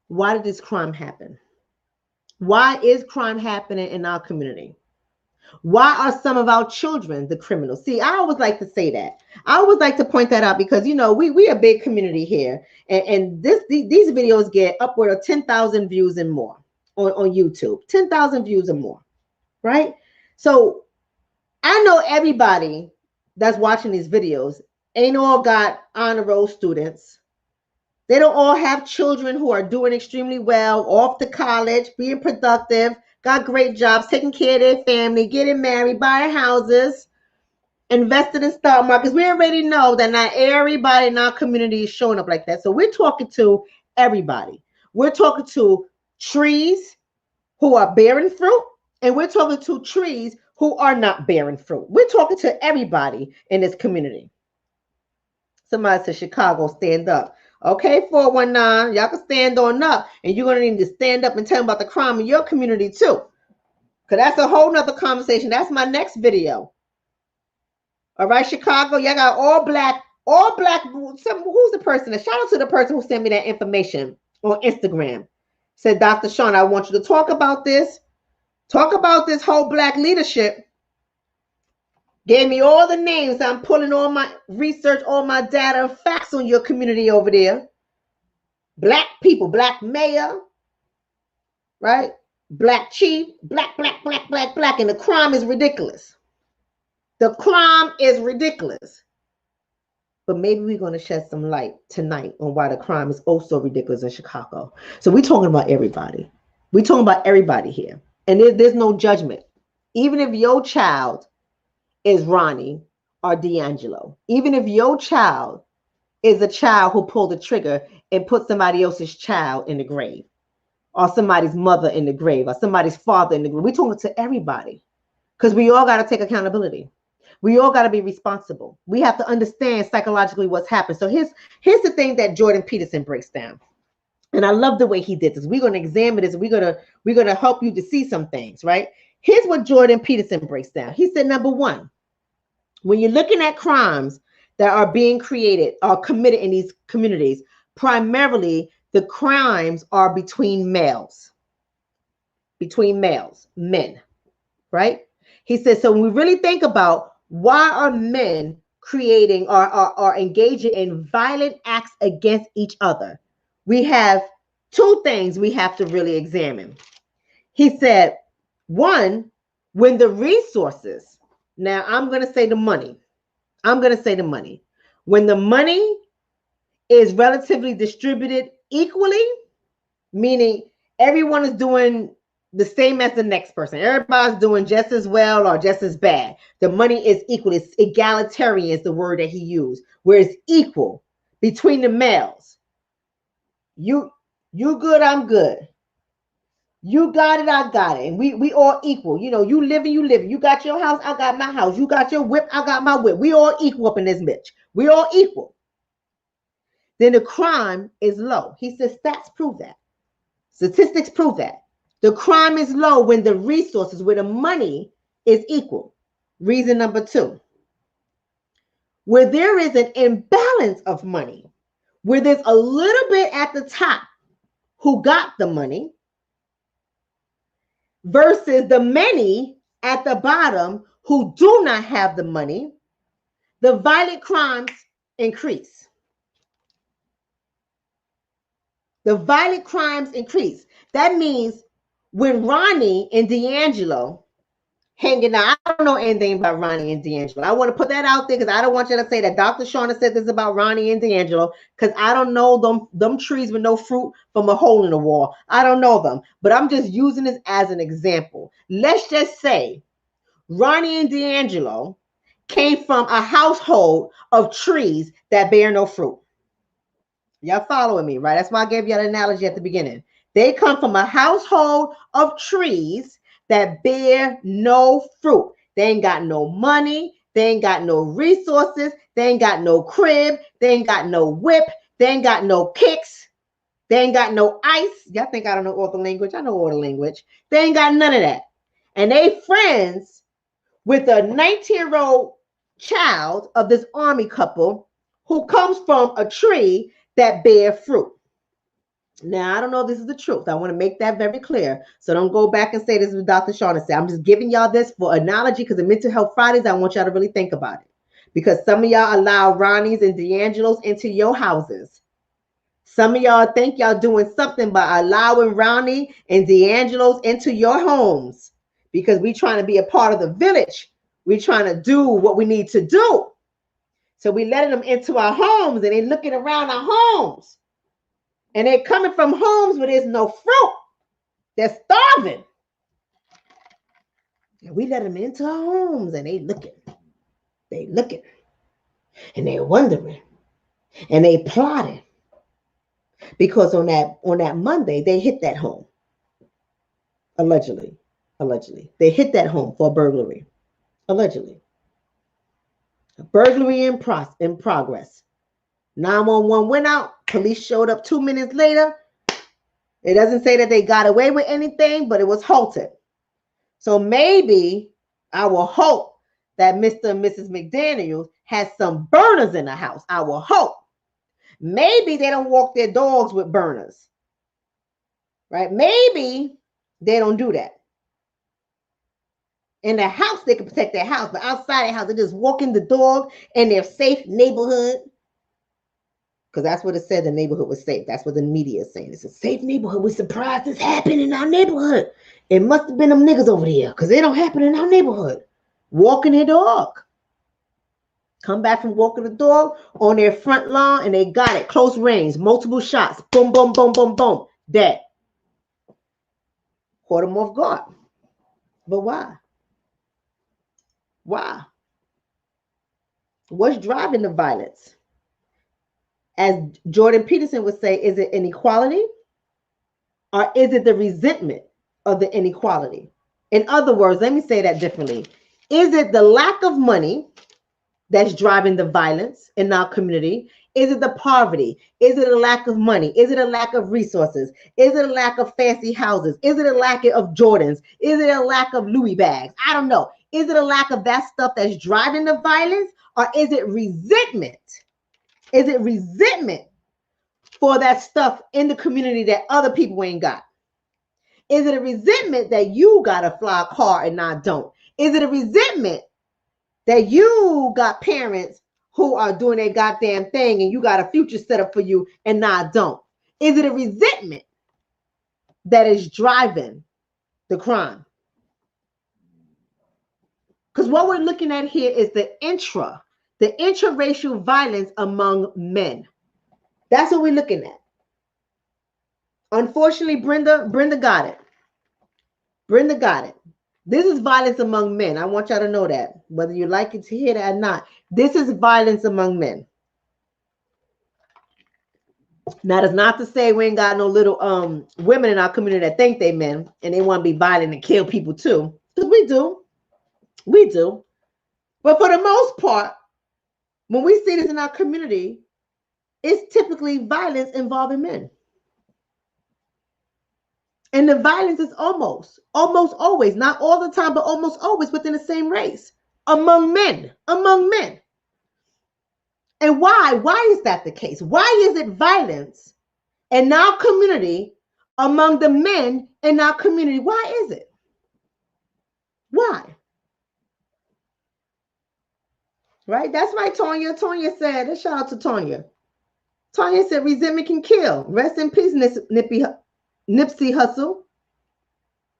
Why did this crime happen? Why is crime happening in our community? Why are some of our children the criminals? See, I always like to say that. I always like to point that out because, we a big community here. And these videos get upward of 10,000 views and more on YouTube. 10,000 views and more, right? So I know everybody that's watching these videos ain't all got honor roll students. They don't all have children who are doing extremely well, off to college, being productive, got great jobs, taking care of their family, getting married, buying houses, invested in stock markets. We already know that not everybody in our community is showing up like that. So we're talking to everybody. We're talking to trees who are bearing fruit, and we're talking to trees who are not bearing fruit. We're talking to everybody in this community. Somebody said, Chicago, stand up. Okay, 419, y'all can stand on up, and you're going to need to stand up and tell them about the crime in your community too, because that's a whole nother conversation. That's my next video. All right, Chicago, y'all got all black. Who's the person? Shout out to the person who sent me that information on Instagram. Said, Dr. Shonna, I want you to talk about this. Talk about this whole black leadership. Gave me all the names. I'm pulling all my research, all my data and facts on your community over there. Black people, black mayor, right? Black chief, black. And the crime is ridiculous. The crime is ridiculous. But maybe we're going to shed some light tonight on why the crime is also ridiculous in Chicago. So we're talking about everybody. We're talking about everybody here. And there's no judgment. Even if your child is Ronnie or D'Angelo, even if your child is a child who pulled the trigger and put somebody else's child in the grave, or somebody's mother in the grave, or somebody's father in the grave, we're talking to everybody because we all got to take accountability. We all got to be responsible. We have to understand psychologically what's happened. So here's the thing that Jordan Peterson breaks down. And I love the way he did this. We're going to examine this. We're going to help you to see some things, right? Here's what Jordan Peterson breaks down. He said, number one, when you're looking at crimes that are being created or committed in these communities, primarily the crimes are between males, men, right? He says, so when we really think about why are men creating or are engaging in violent acts against each other, we have two things we have to really examine. He said, one, when the resources, now I'm going to say the money. When the money is relatively distributed equally, meaning everyone is doing the same as the next person. Everybody's doing just as well or just as bad. The money is equal. It's egalitarian is the word that he used, where it's equal between the males. You good, I'm good. You got it, I got it. And we all equal. You know, you living. You got your house, I got my house. You got your whip, I got my whip. We all equal up in this bitch. We all equal. Then the crime is low. He says stats prove that. Statistics prove that. The crime is low when the resources, where the money is equal. Reason number 2. Where there is an imbalance of money, where there's a little bit at the top who got the money versus the many at the bottom who do not have the money, the violent crimes increase. The violent crimes increase. That means when Ronnie and D'Angelo hanging out, I don't know anything about Ronnie and D'Angelo. I want to put that out there because I don't want you to say that Dr. Shonna said this about Ronnie and D'Angelo, because I don't know them trees with no fruit from a hole in the wall. I don't know them, but I'm just using this as an example. Let's just say Ronnie and D'Angelo came from a household of trees that bear no fruit. Y'all following me, right? That's why I gave you an analogy at the beginning. They come from a household of trees that bear no fruit. They ain't got no money. They ain't got no resources. They ain't got no crib. They ain't got no whip. They ain't got no kicks. They ain't got no ice. Y'all think I don't know all the language? I know all the language. They ain't got none of that. And they friends with a 19-year-old child of this army couple who comes from a tree that bear fruit. Now, I don't know if this is the truth. I want to make that very clear. So don't go back and say this is what Dr. Shonna said. I'm just giving y'all this for analogy because in Mental Health Fridays, I want y'all to really think about it. Because some of y'all allow Ronnies and D'Angelos into your houses. Some of y'all think y'all doing something by allowing Ronnie and D'Angelos into your homes because we trying to be a part of the village. We trying to do what we need to do. So we letting them into our homes and they looking around our homes. And they're coming from homes where there's no fruit. They're starving. And we let them into our homes and they looking. They looking. And they're wondering. And they plotting. Because on that Monday, they hit that home. Allegedly. They hit that home for a burglary. Allegedly. A burglary in progress. 911 went out. Police showed up 2 minutes later. It doesn't say that they got away with anything, but it was halted. So maybe I will hope that Mr. and Mrs. McDaniels has some burners in the house. I will hope. Maybe they don't walk their dogs with burners. Right? Maybe they don't do that. In the house, they can protect their house, but outside the house, they just walking the dog in their safe neighborhood. Because that's what it said, the neighborhood was safe. That's what the media is saying. It's a safe neighborhood. We're surprised this happened in our neighborhood. It must have been them niggas over there because they don't happen in our neighborhood. Walking their dog. Come back from walking the dog on their front lawn and they got it. Close range, multiple shots. Boom, boom, boom, boom, boom. Dead. Caught them off guard. But why? Why? What's driving the violence? As Jordan Peterson would say, is it inequality or is it the resentment of the inequality? In other words, let me say that differently. Is it the lack of money that's driving the violence in our community? Is it the poverty? Is it a lack of money? Is it a lack of resources? Is it a lack of fancy houses? Is it a lack of Jordans? Is it a lack of Louis bags? I don't know. Is it a lack of that stuff that's driving the violence or is it resentment? Is it resentment for that stuff in the community that other people ain't got? Is it a resentment that you got a fly car and I don't? Is it a resentment that you got parents who are doing their goddamn thing and you got a future set up for you and I don't? Is it a resentment that is driving the crime? Because what we're looking at here is the intraracial violence among men. That's what we're looking at. Unfortunately, Brenda got it. Brenda got it. This is violence among men. I want y'all to know that, whether you like it to hear that or not. This is violence among men. Now, that's not to say we ain't got no little women in our community that think they men and they want to be violent and kill people too. Because we do. But for the most part, when we see this in our community, it's typically violence involving men. And the violence is almost always, not all the time, but almost always within the same race, among men. And why? Why is that the case? Why is it violence in our community among the men in our community? Why is it? Why? Right? That's right, Tonya. Tonya said, and shout out to Tonya. Tonya said, resentment can kill. Rest in peace, Nipsey Hussle.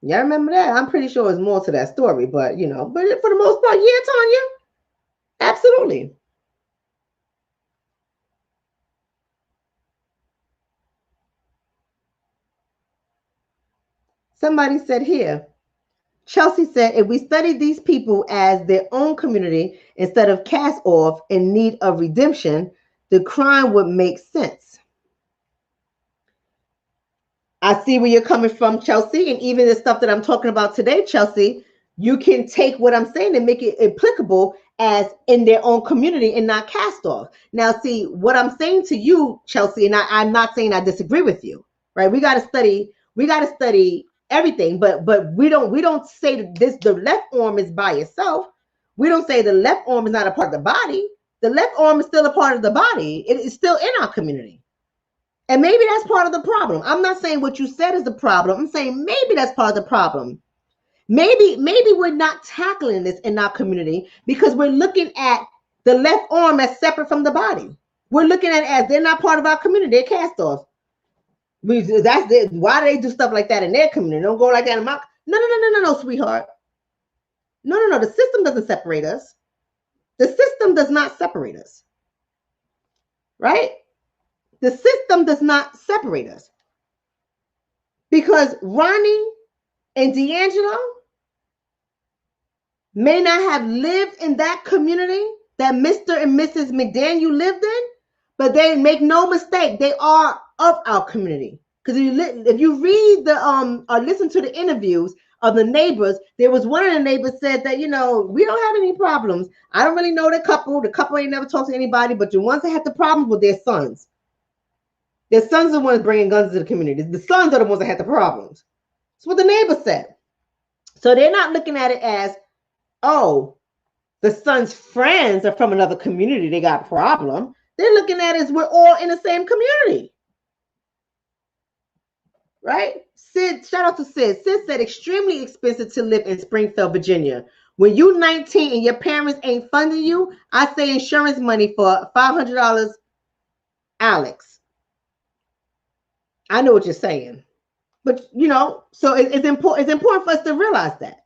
Yeah, I remember that. I'm pretty sure there's more to that story, but for the most part, yeah, Tonya, absolutely. Somebody said here, Chelsea said, if we study these people as their own community instead of cast off in need of redemption, the crime would make sense. I see where you're coming from, Chelsea, and even the stuff that I'm talking about today, Chelsea, you can take what I'm saying and make it applicable as in their own community and not cast off. Now, see, what I'm saying to you, Chelsea, and I'm not saying I disagree with you, right? We got to study everything, but we don't say that the left arm is by itself. We don't say the left arm is not a part of the body. The left arm is still a part of the body. It is still in our community. And maybe that's part of the problem. I'm not saying what you said is the problem. I'm saying maybe that's part of the problem. Maybe we're not tackling this in our community because we're looking at the left arm as separate from the body. We're looking at it as they're not part of our community. They're cast off. Why do they do stuff like that in their community? Don't go like that in my. No, sweetheart. No. The system doesn't separate us. The system does not separate us. Right? The system does not separate us. Because Ronnie and D'Angelo may not have lived in that community that Mr. and Mrs. McDaniel lived in, but they make no mistake, they are of our community. Because if you read or listen to the interviews of the neighbors, there was one of the neighbors said that, we don't have any problems. I don't really know the couple. The couple ain't never talked to anybody, but the ones that had the problems were their sons. Their sons are the ones bringing guns to the community. The sons are the ones that had the problems. That's what the neighbor said. So they're not looking at it as, oh, the son's friends are from another community. They got a problem. They're looking at it as we're all in the same community. Right? Sid, shout out to Sid. Sid said, extremely expensive to live in Springfield, Virginia. When you're 19 and your parents ain't funding you, I say insurance money for $500, Alex. I know what you're saying, but so it's important for us to realize that.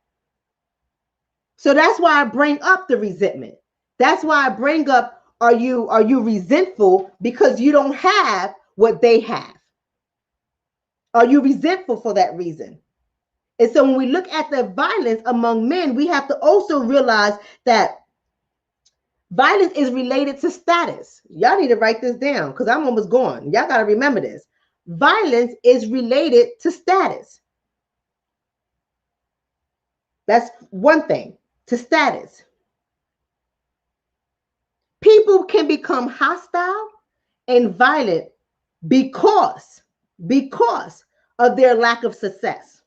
So that's why I bring up the resentment. That's why I bring up, are you resentful because you don't have what they have? Are you resentful for that reason? And so when we look at the violence among men, we have to also realize that violence is related to status. Y'all need to write this down because I'm almost gone. Y'all got to remember this. Violence is related to status. That's one thing, to status. People can become hostile and violent because of their lack of success.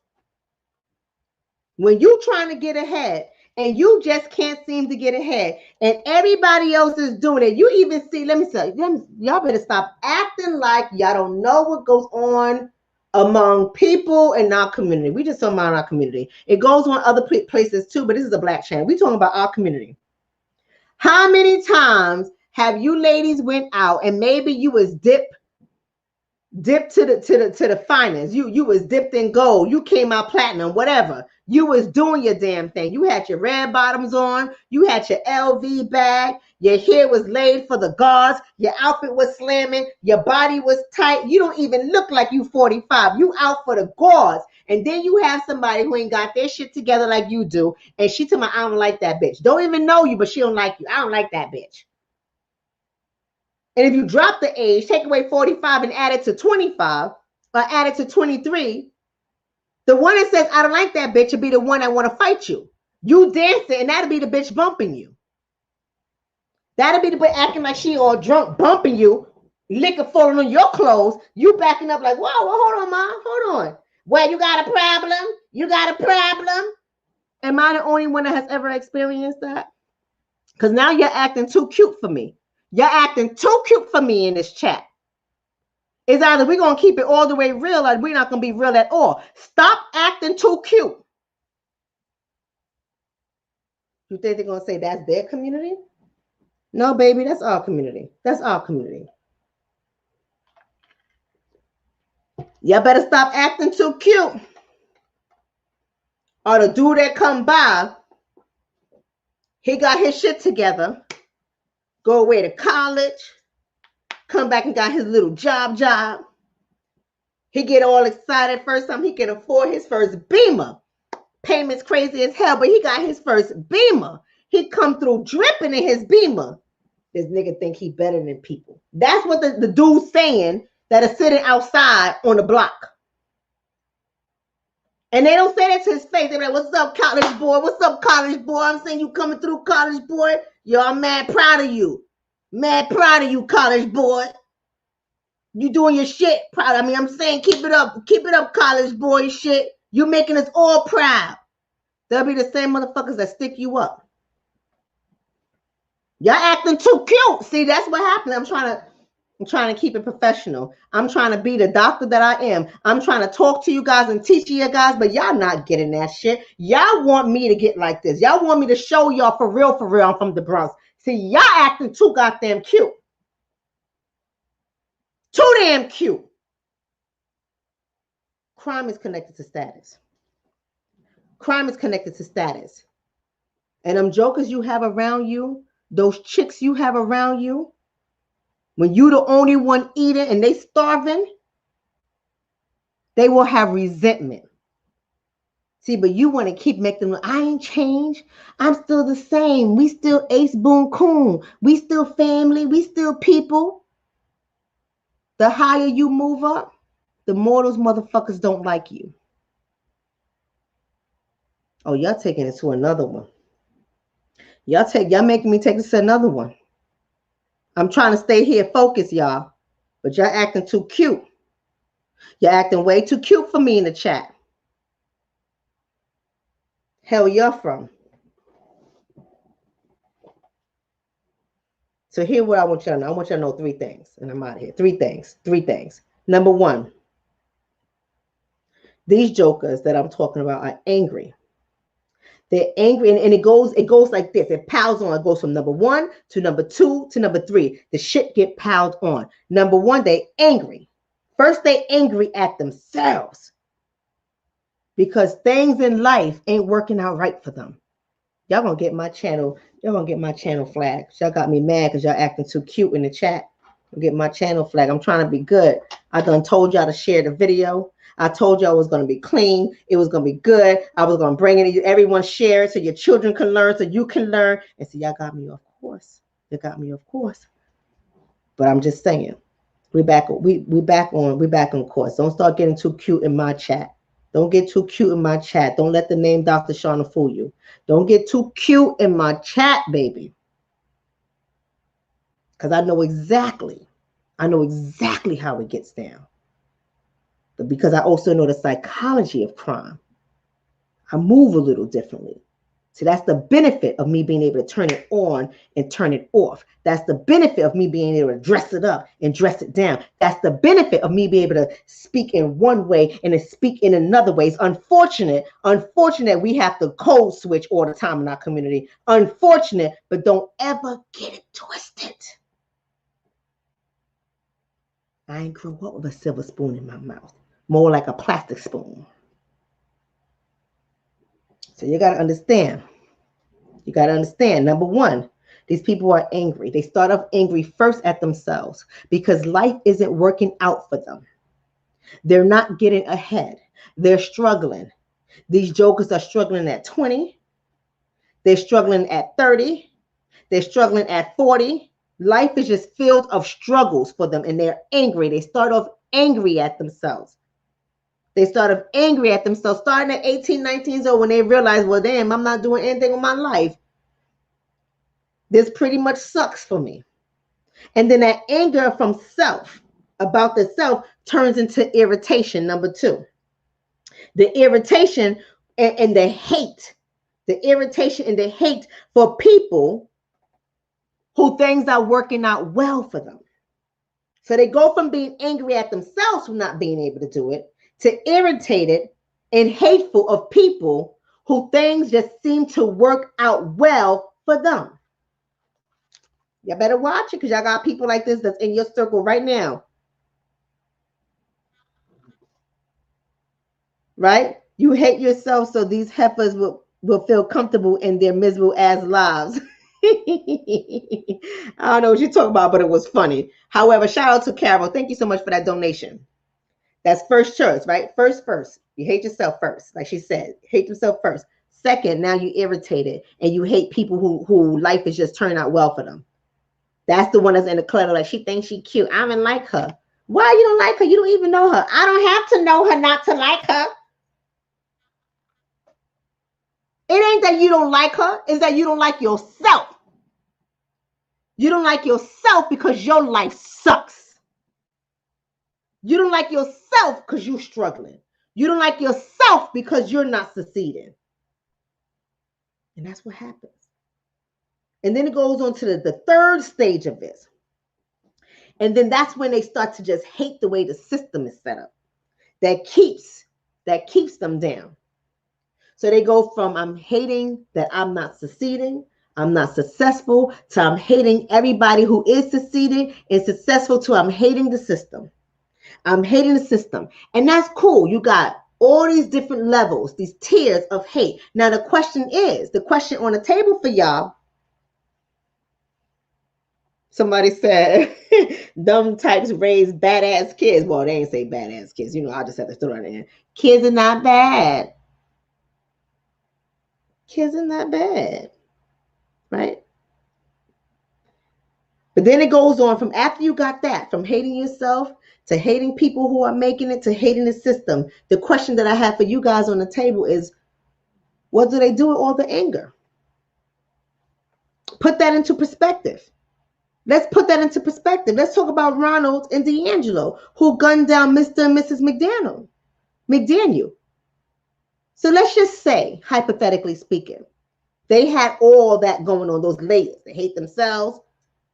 When you're trying to get ahead and you just can't seem to get ahead and everybody else is doing it, you even see, let me say, y'all better stop acting like y'all don't know what goes on among people in our community. We just talking about our community. It goes on other places too, but this is a Black channel. We talking about our community. How many times have you ladies went out and maybe you was dip dipped to the finest. You was dipped in gold. You came out platinum, whatever. You was doing your damn thing. You had your red bottoms on. You had your LV bag. Your hair was laid for the gauze. Your outfit was slamming. Your body was tight. You don't even look like you 45. You out for the gauze. And then you have somebody who ain't got their shit together like you do. And she tell me, I don't like that bitch. Don't even know you, but she don't like you. I don't like that bitch. And if you drop the age, take away 45 and add it to 25 or add it to 23, the one that says, I don't like that bitch will be the one that want to fight you. You dancing, and that'll be the bitch bumping you. That'll be the bitch acting like she all drunk, bumping you, liquor falling on your clothes. You backing up like, whoa, hold on, ma, hold on. Well, you got a problem? You got a problem? Am I the only one that has ever experienced that? Because now you're acting too cute for me. You're acting too cute for me in this chat. It's either we're going to keep it all the way real or we're not going to be real at all. Stop acting too cute. You think they're going to say that's their community? No, baby, that's our community. That's our community. Y'all better stop acting too cute. Or the dude that come by, he got his shit together, go away to college, come back and got his little job. He get all excited. First time he can afford his first Beamer. Payments crazy as hell, but he got his first Beamer. He come through dripping in his Beamer. This nigga think he better than people. That's what the dude's saying that is sitting outside on the block. And they don't say that to his face. They're like, what's up, college boy? What's up, college boy? I'm saying you coming through, college boy. Yo, I'm mad proud of you. Mad proud of you, college boy. You doing your shit proud. I mean, I'm saying keep it up, college boy shit. You making us all proud. They'll be the same motherfuckers that stick you up. Y'all acting too cute. See, that's what happened. I'm trying to keep it professional. I'm trying to be the doctor that I am. I'm trying to talk to you guys and teach you guys, but y'all not getting that shit. Y'all want me to get like this. Y'all want me to show y'all for real, I'm from the Bronx. See, y'all acting too goddamn cute. Too damn cute. Crime is connected to status. Crime is connected to status. And them jokers you have around you, those chicks you have around you, when you the only one eating and they starving, they will have resentment. See, but you want to keep making them, I ain't changed. I'm still the same. We still ace boom coon. We still family. We still people. The higher you move up, the more those motherfuckers don't like you. Oh, y'all taking it to another one. Y'all making me take this to another one. I'm trying to stay here focused, y'all. But y'all acting too cute. You're acting way too cute for me in the chat. Hell, you're from. So here's what I want y'all to know. I want y'all to know 3 things. And I'm out of here. 3 things. 3 things. Number 1. These jokers that I'm talking about are angry. They're angry, and it goes like this. It piles on. It goes from number 1 to number 2 to number 3. The shit get piled on. Number 1, they angry. First, they angry at themselves because things in life ain't working out right for them. Y'all gonna get my channel. Y'all gonna get my channel flagged. Y'all got me mad because y'all acting too cute in the chat. I'll get my channel flagged. I'm trying to be good. I done told y'all to share the video. I told y'all it was going to be clean. It was going to be good. I was going to bring it. Everyone share it so your children can learn, so you can learn. And so y'all got me off course. You got me off course. But I'm just saying, we back on course. Don't start getting too cute in my chat. Don't get too cute in my chat. Don't let the name Dr. Shonna fool you. Don't get too cute in my chat, baby. Because I know exactly how it gets down. But because I also know the psychology of crime, I move a little differently. See, that's the benefit of me being able to turn it on and turn it off. That's the benefit of me being able to dress it up and dress it down. That's the benefit of me being able to speak in one way and then speak in another way. It's unfortunate we have to code switch all the time in our community. Unfortunate, but don't ever get it twisted. I ain't grew up with a silver spoon in my mouth. More like a plastic spoon. So you got to understand. You got to understand. Number one, these people are angry. They start off angry first at themselves because life isn't working out for them. They're not getting ahead. They're struggling. These jokers are struggling at 20. They're struggling at 30. They're struggling at 40. Life is just filled of struggles for them, and they're angry. They start off angry at themselves. They start off angry at themselves, starting at 18, 19 years old when they realize, well, damn, I'm not doing anything with my life. This pretty much sucks for me. And then that anger from self, about the self, turns into irritation, number two. The irritation and the hate, the irritation and the hate for people who things are working out well for them. So they go from being angry at themselves for not being able to do it to irritated and hateful of people who things just seem to work out well for them. Y'all better watch it because y'all got people like this that's in your circle right now. Right? You hate yourself so these heifers will feel comfortable in their miserable ass lives. I don't know what you're talking about, but it was funny. However, shout out to Carol. Thank you so much for that donation. That's first choice, right? First. You hate yourself first, like she said. Hate yourself first. Second, now you irritated and you hate people who life is just turning out well for them. That's the one that's in the clutter. Like she thinks she cute. I don't like her. Why you don't like her? You don't even know her. I don't have to know her not to like her. It ain't that you don't like her. It's that you don't like yourself. You don't like yourself because your life sucks. You don't like yourself because you're struggling. You don't like yourself because you're not succeeding. And that's what happens. And then it goes on to the third stage of this. And then that's when they start to just hate the way the system is set up. That keeps them down. So they go from I'm hating that I'm not succeeding, I'm not successful, to I'm hating everybody who is succeeding and successful, to I'm hating the system. I'm hating the system. And that's cool. You got all these different levels, these tiers of hate. Now the question on the table for y'all. Somebody said, dumb types raise badass kids. Well, they ain't say badass kids. You know, I just have to throw it in. Kids are not bad. Kids are not bad. Right? But then it goes on from after you got that, from hating yourself to hating people who are making it to hating the system. The question that I have for you guys on the table is, what do they do with all the anger? Put that into perspective. Let's put that into perspective. Let's talk about Ronald and D'Angelo, who gunned down Mr. and Mrs. McDaniel. So let's just say, hypothetically speaking, they had all that going on, those layers. They hate themselves,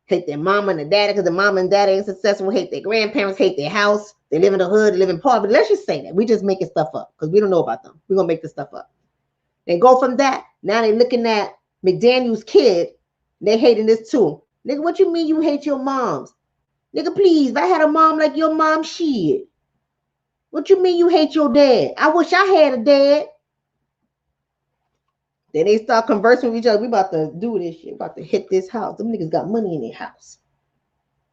hate their mama and their daddy because the mama and daddy ain't successful, hate their grandparents, hate their house. They live in the hood, they live in poverty. Let's just say that. We just making stuff up because we don't know about them. We're going to make this stuff up. They go from that. Now they're looking at McDaniel's kid. They hating this too. Nigga, what you mean you hate your moms? Nigga, please, if I had a mom like your mom, shit. What you mean you hate your dad? I wish I had a dad. Then they start conversing with each other. We about to do this shit. About to hit this house. Them niggas got money in their house.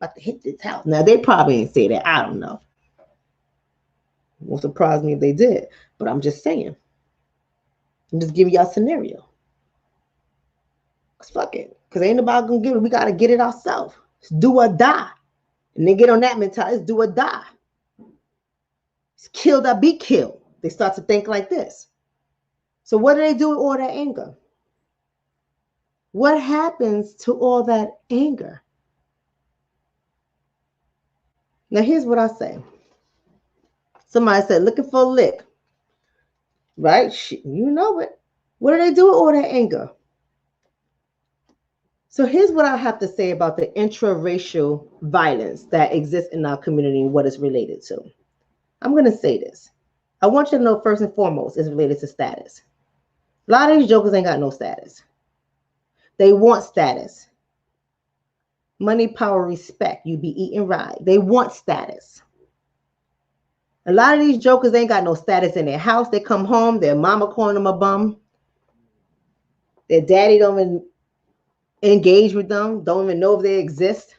About to hit this house. Now, they probably ain't say that. I don't know. It won't surprise me if they did. But I'm just saying. I'm just giving y'all a scenario. Cause fuck it. Because ain't nobody gonna give it. We gotta get it ourselves. It's do or die. And they get on that mentality. It's do or die. It's killed or be killed. They start to think like this. So what do they do with all that anger? What happens to all that anger? Now here's what I say. Somebody said, looking for a lick. Right? You know it. What do they do with all that anger? So here's what I have to say about the intraracial violence that exists in our community and what it's related to. I'm going to say this. I want you to know first and foremost it's related to status. A lot of these jokers ain't got no status. They want status. Money, power, respect. You be eating right. They want status. A lot of these jokers ain't got no status in their house. They come home, their mama calling them a bum. Their daddy don't even engage with them, don't even know if they exist,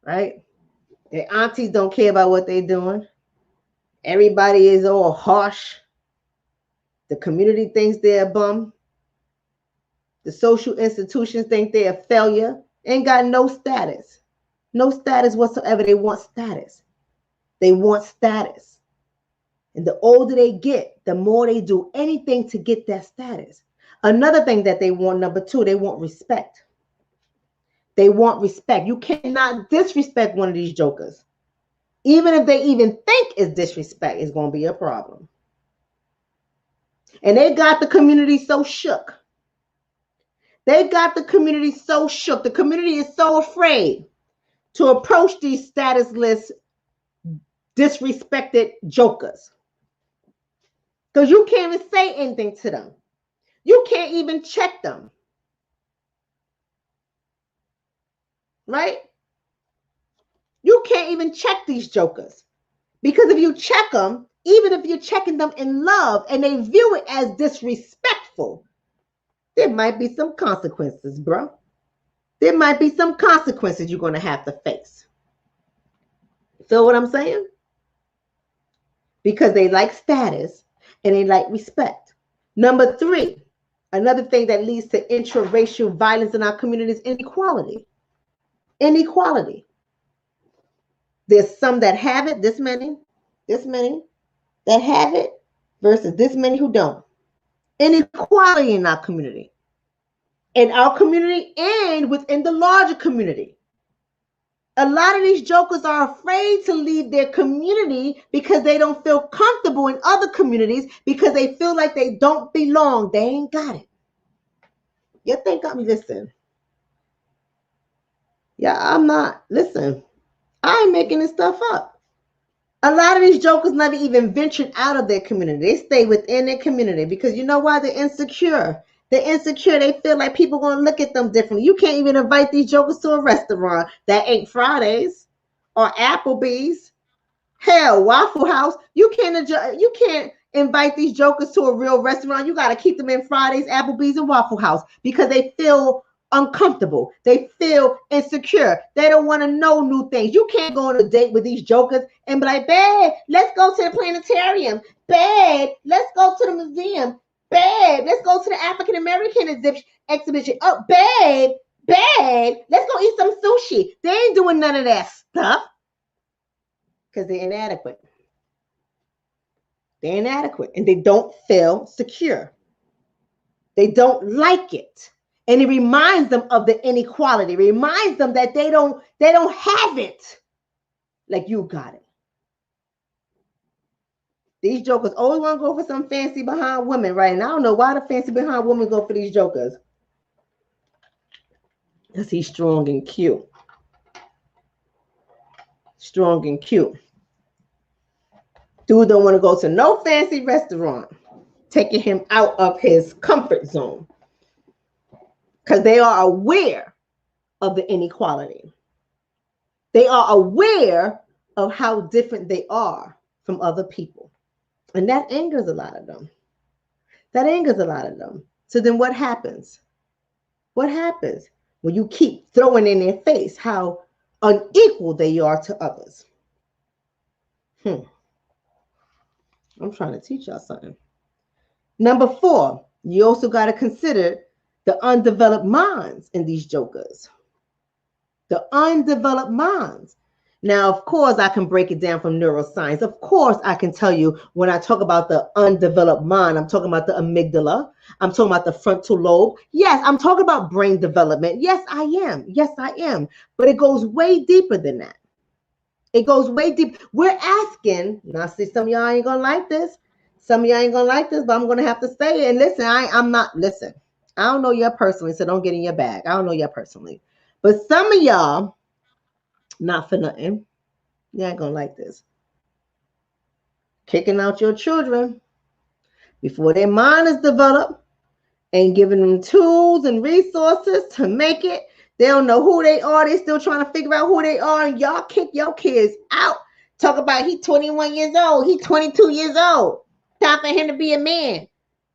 right? Their aunties don't care about what they're doing. Everybody is all harsh. The community thinks they're a bum. The social institutions think they're a failure. Ain't got no status. No status whatsoever. They want status. They want status. And the older they get, the more they do anything to get that status. Another thing that they want, number two, they want respect. They want respect. You cannot disrespect one of these jokers. Even if they even think it's disrespect, it's going to be a problem. And they got the community so shook. They got the community so shook. The community is so afraid to approach these statusless, disrespected jokers. Because you can't even say anything to them. You can't even check them. Right? You can't even check these jokers. Because if you check them, even if you're checking them in love and they view it as disrespectful, there might be some consequences, bro. There might be some consequences you're going to have to face. Feel what I'm saying? Because they like status and they like respect. Number three, another thing that leads to intraracial violence in our community is inequality. Inequality. There's some that have it, this many that have it versus this many who don't. Inequality in our community. In our community and within the larger community. A lot of these jokers are afraid to leave their community because they don't feel comfortable in other communities because they feel like they don't belong. They ain't got it. You think I'm listen. Yeah, I'm not. Listen, I ain't making this stuff up. A lot of these jokers never even ventured out of their community. They stay within their community because you know why? They're insecure. They're insecure. They feel like people are going to look at them differently. You can't even invite these jokers to a restaurant that ain't Fridays or Applebee's. Hell, Waffle House. You can't invite these jokers to a real restaurant. You got to keep them in Fridays, Applebee's, and Waffle House because they feel uncomfortable. They feel insecure. They don't want to know new things. You can't go on a date with these jokers and be like, babe, let's go to the planetarium. Babe, let's go to the museum. Babe, let's go to the African American exhibition. Oh, babe, let's go eat some sushi. They ain't doing none of that stuff because they're inadequate. They're inadequate and they don't feel secure. They don't like it. And it reminds them of the inequality. It reminds them that they don't have it like you got it. These jokers always want to go for some fancy behind women, right? And I don't know why the fancy behind women go for these jokers. Because he's strong and cute. Strong and cute. Dude don't want to go to no fancy restaurant. Taking him out of his comfort zone. Because they are aware of the inequality. They are aware of how different they are from other people. And that angers a lot of them. That angers a lot of them. So then what happens? What happens when you keep throwing in their face how unequal they are to others? I'm trying to teach y'all something. Number 4, you also got to consider the undeveloped minds in these jokers. The undeveloped minds. Now, of course, I can break it down from neuroscience. Of course, I can tell you when I talk about the undeveloped mind, I'm talking about the amygdala. I'm talking about the frontal lobe. Yes, I'm talking about brain development. Yes, I am. Yes, I am. But it goes way deeper than that. It goes way deep. We're asking, now see, some of y'all ain't going to like this. Some of y'all ain't going to like this, but I'm going to have to say it. And listen, listen, I don't know you personally, so don't get in your bag. I don't know you personally. But some of y'all, not for nothing, you ain't going to like this. Kicking out your children before their mind is developed and giving them tools and resources to make it. They don't know who they are. They still trying to figure out who they are. And y'all kick your kids out. Talk about he 21 years old. He 22 years old. Time for him to be a man.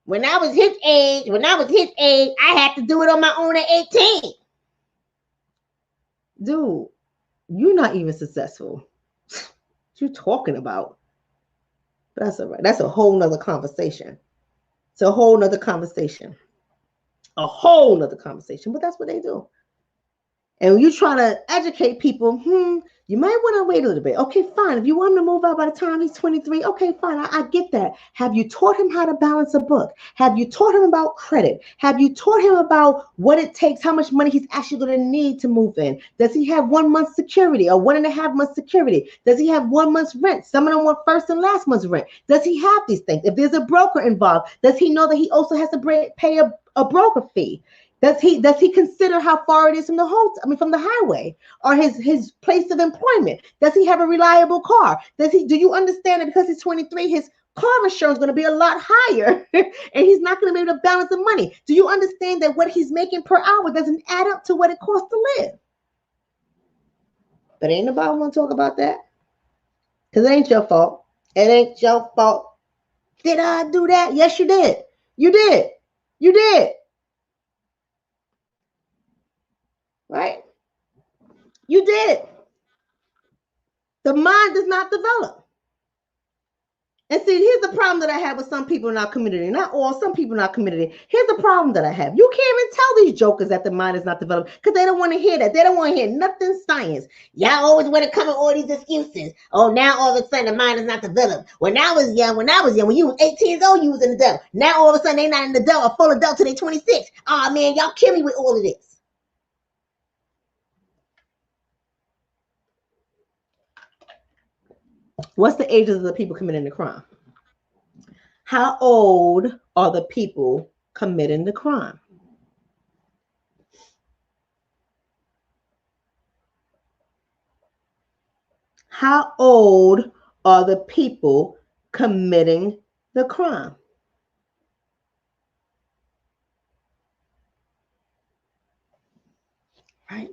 When I was his age, I had to do it on my own at 18. Dude, you're not even successful. What you talking about? But that's all right. That's a whole nother conversation. It's a whole nother conversation. A whole nother conversation. But that's what they do. And when you try to educate people, you might want to wait a little bit. Okay, fine. If you want him to move out by the time he's 23, okay, fine. I get that. Have you taught him how to balance a book? Have you taught him about credit? Have you taught him about what it takes, how much money he's actually going to need to move in? Does he have 1 month security or 1.5 months security? Does he have 1 month's rent? Some of them want first and last month's rent. Does he have these things? If there's a broker involved, does he know that he also has to pay a broker fee? Does he consider how far it is from from the highway or his place of employment? Does he have a reliable car? Do you understand that because he's 23, his car insurance is going to be a lot higher and he's not going to be able to balance the money? Do you understand that what he's making per hour doesn't add up to what it costs to live? But ain't nobody want to talk about that because it ain't your fault. It ain't your fault. Did I do that? Yes, you did. You did. You did. Right? You did. The mind does not develop. And see, here's the problem that I have with some people in our community. Not all, some people in our community. Here's the problem that I have. You can't even tell these jokers that the mind is not developed because they don't want to hear that. They don't want to hear nothing science. Y'all always want to come with all these excuses. Oh, now all of a sudden the mind is not developed. When I was young, when you was 18 years old, you was an adult. Now all of a sudden they not an adult, a full adult till they 26. Oh man, y'all kill me with all of this. What's the ages of the people committing the crime? How old are the people committing the crime? How old are the people committing the crime? Right?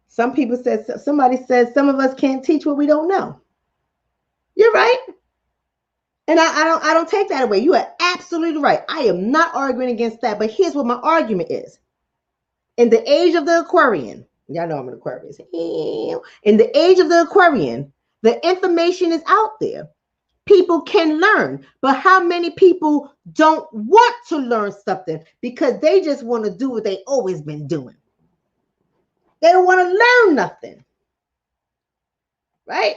Somebody says some of us can't teach what we don't know. You're right. And I don't take that away. You are absolutely right. I am not arguing against that. But here's what my argument is. In the age of the Aquarian, y'all know I'm an Aquarius. In the age of the Aquarian, the information is out there. People can learn. But how many people don't want to learn something because they just want to do what they always been doing? They don't want to learn nothing. Right?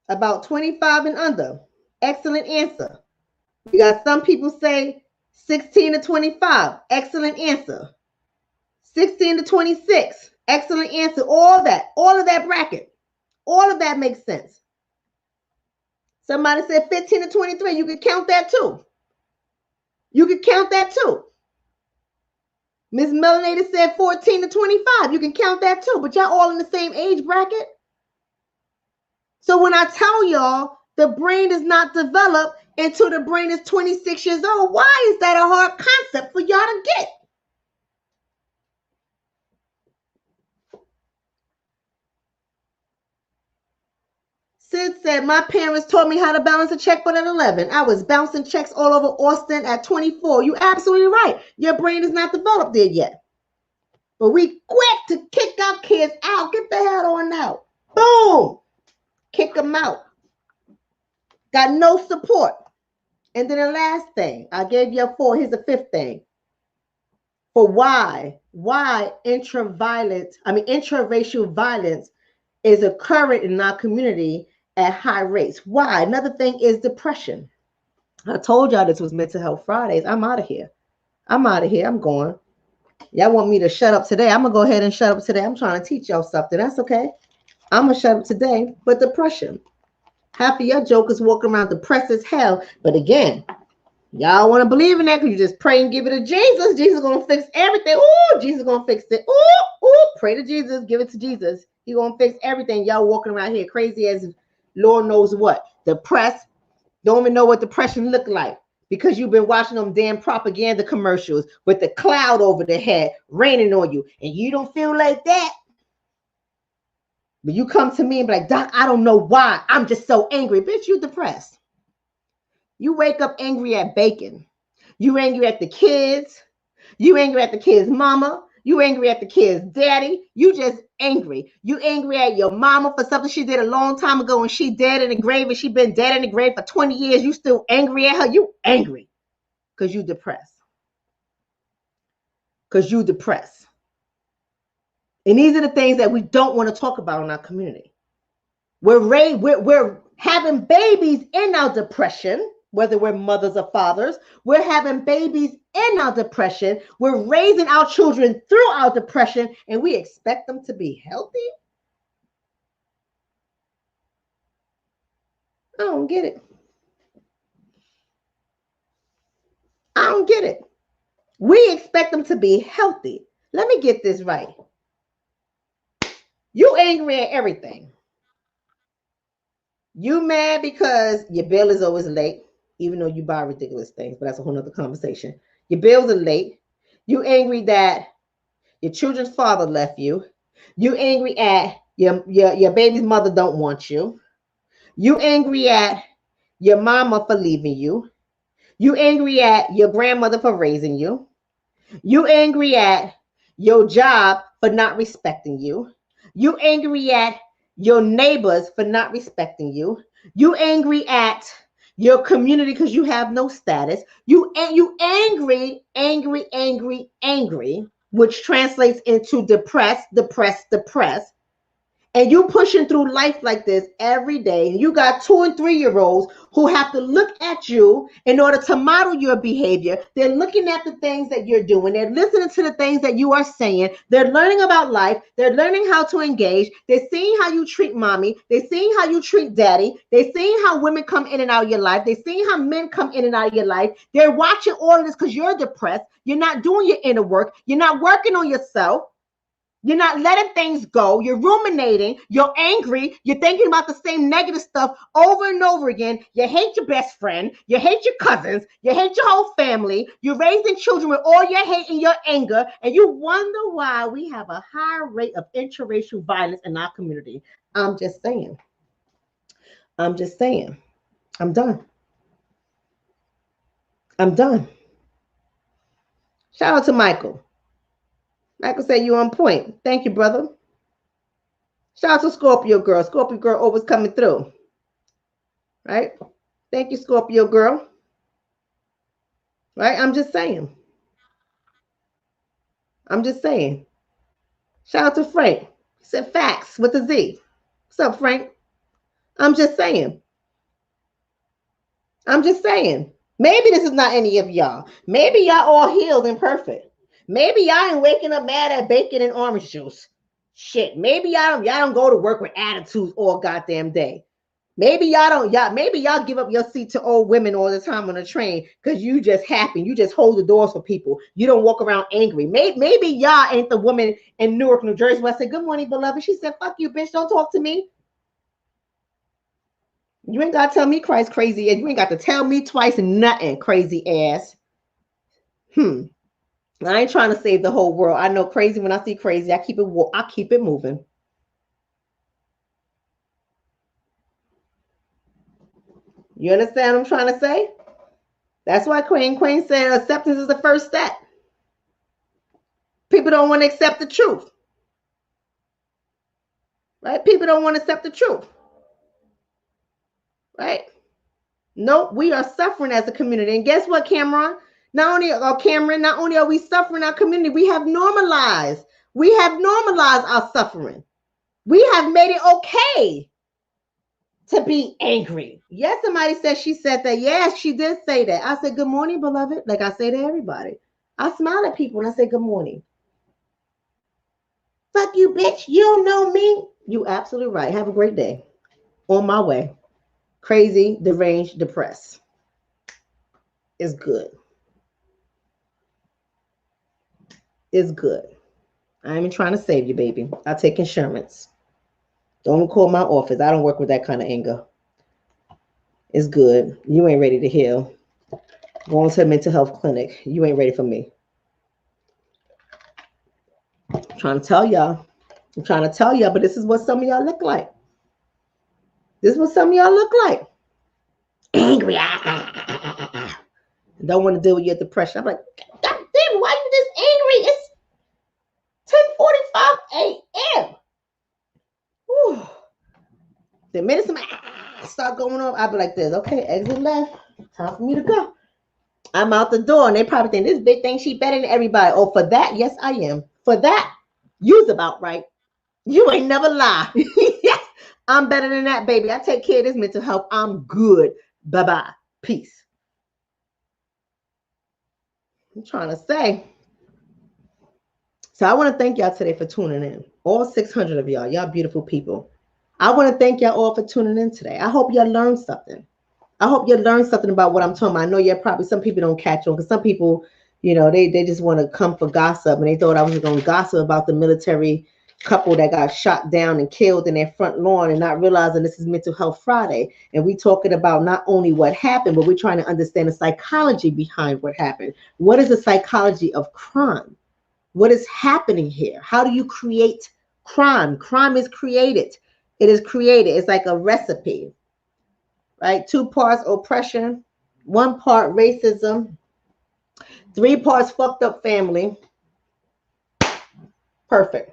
About 25 and under. Excellent answer. We got some people say 16 to 25. Excellent answer. 16 to 26. Excellent answer. All of that bracket. All of that makes sense. Somebody said 15 to 23. You can count that too. You can count that too. Ms. Melanated said 14 to 25. You can count that too. But y'all all in the same age bracket. So when I tell y'all the brain is not developed until the brain is 26 years old, why is that a hard concept for y'all to get? Sid said, my parents taught me how to balance a checkbook at 11. I was bouncing checks all over Austin at 24. You're absolutely right. Your brain is not developed there yet. But we quick to kick our kids out. Get the hell on out. Boom. Kick them out. Got no support. And then the last thing, I gave you 4. Here's the 5th thing. For why intraracial violence is occurring in our community at high rates. Why? Another thing is depression. I told y'all this was Mental Health Fridays. I'm out of here. I'm going. Y'all want me to shut up today? I'm going to go ahead and shut up today. I'm trying to teach y'all something. That's okay. I'm going to shut up today. But depression. Half of your jokers walking around depressed as hell. But again, y'all want to believe in that because you just pray and give it to Jesus. Jesus is going to fix everything. Ooh, Jesus is going to fix it. Ooh, pray to Jesus. Give it to Jesus. He's going to fix everything. Y'all walking around here crazy as Lord knows what. Depressed. Don't even know what depression look like. because you've been watching them damn propaganda commercials with the cloud over the head raining on you, and you don't feel like that. But you come to me and be like, Doc, I don't know why. I'm just so angry. Bitch, you depressed. You wake up angry at bacon. You angry at the kids. You angry at the kid's mama. You angry at the kid's daddy. You just angry. You angry at your mama for something she did a long time ago and she dead in the grave and she been dead in the grave for 20 years. You still angry at her. You angry because you depressed. Because you depressed. And these are the things that we don't want to talk about in our community. We're having babies in our depression, whether we're mothers or fathers. We're having babies in our depression. We're raising our children through our depression, and we expect them to be healthy? I don't get it. I don't get it. We expect them to be healthy. Let me get this right. You angry at everything. You mad because your bill is always late, even though you buy ridiculous things, but that's a whole nother conversation. Your bills are late. You angry that your children's father left you. You angry at your baby's mother don't want you. You angry at your mama for leaving you. You angry at your grandmother for raising you. You angry at your job for not respecting you. You angry at your neighbors for not respecting you. You angry at your community because you have no status. You angry, which translates into depressed. And you pushing through life like this every day. And you got 2 and 3 year olds who have to look at you in order to model your behavior. They're looking at the things that you're doing. They're listening to the things that you are saying. They're learning about life. They're learning how to engage. They're seeing how you treat mommy. They're seeing how you treat daddy. They're seeing how women come in and out of your life. They're seeing how men come in and out of your life. They're watching all of this because you're depressed. You're not doing your inner work. You're not working on yourself. You're not letting things go. You're ruminating. You're angry. You're thinking about the same negative stuff over and over again. You hate your best friend. You hate your cousins. You hate your whole family. You're raising children with all your hate and your anger. And you wonder why we have a high rate of interracial violence in our community. I'm just saying. I'm done. Shout out to Michael. Michael said you on point. Thank you, brother. Shout out to Scorpio girl. Scorpio girl always coming through. Right? Thank you, Scorpio girl. Right? I'm just saying. Shout out to Frank. He said facts with a Z. What's up, Frank? I'm just saying. Maybe this is not any of y'all. Maybe y'all all healed and perfect. Maybe y'all ain't waking up mad at bacon and orange juice. Shit. Maybe y'all don't go to work with attitudes all goddamn day. Maybe y'all give up your seat to old women all the time on the train because you just happy. You just hold the doors for people. You don't walk around angry. Maybe y'all ain't the woman in Newark, New Jersey who I said, good morning, beloved. She said, fuck you, bitch. Don't talk to me. You ain't got to tell me Christ crazy. You ain't got to tell me twice nothing, crazy ass. I ain't trying to save the whole world. I know crazy when I see crazy. I keep it moving. You understand what I'm trying to say? That's why Queen said acceptance is the first step. People don't want to accept the truth. Right? People don't want to accept the truth. Right? Nope, we are suffering as a community. And guess what, Cameron? Not only are we suffering our community, we have normalized our suffering. We have made it okay to be angry. Yes, somebody said she said that. Yes, she did say that. I said, good morning, beloved. Like I say to everybody. I smile at people and I say, good morning. Fuck you, bitch. You don't know me. You absolutely right. Have a great day. On my way. Crazy, deranged, depressed. It's good. It's good. I ain't even trying to save you, baby. I take insurance. Don't call my office. I don't work with that kind of anger. It's good. You ain't ready to heal. Going to a mental health clinic. You ain't ready for me. I'm trying to tell y'all. I'm trying to tell y'all, but this is what some of y'all look like. This is what some of y'all look like. Angry. Don't want to deal with your depression. I'm like, God damn, why you this angry? It's 10:45 a.m. Whew. The minute somebody start going off, I'll be like this. Okay, exit left. Time for me to go. I'm out the door, and they probably think this bitch thinks she better than everybody. Oh, for that, yes, I am. For that, you's about right. You ain't never lie. Yes, I'm better than that, baby. I take care of this mental health. I'm good. Bye-bye. Peace. I'm trying to say. So I want to thank y'all today for tuning in. All 600 of y'all. Y'all beautiful people. I want to thank y'all all for tuning in today. I hope y'all learned something. I hope you learned something about what I'm talking about. I know you're probably, some people don't catch on because some people, you know, they just want to come for gossip, and they thought I was going to gossip about the military couple that got shot down and killed in their front lawn, and not realizing this is Mental Health Friday. And we talking about not only what happened, but we're trying to understand the psychology behind what happened. What is the psychology of crime? What is happening here? How do you create crime? Crime is created. It is created. It's like a recipe. Right? 2 parts oppression, 1 part racism, 3 parts fucked up family. Perfect.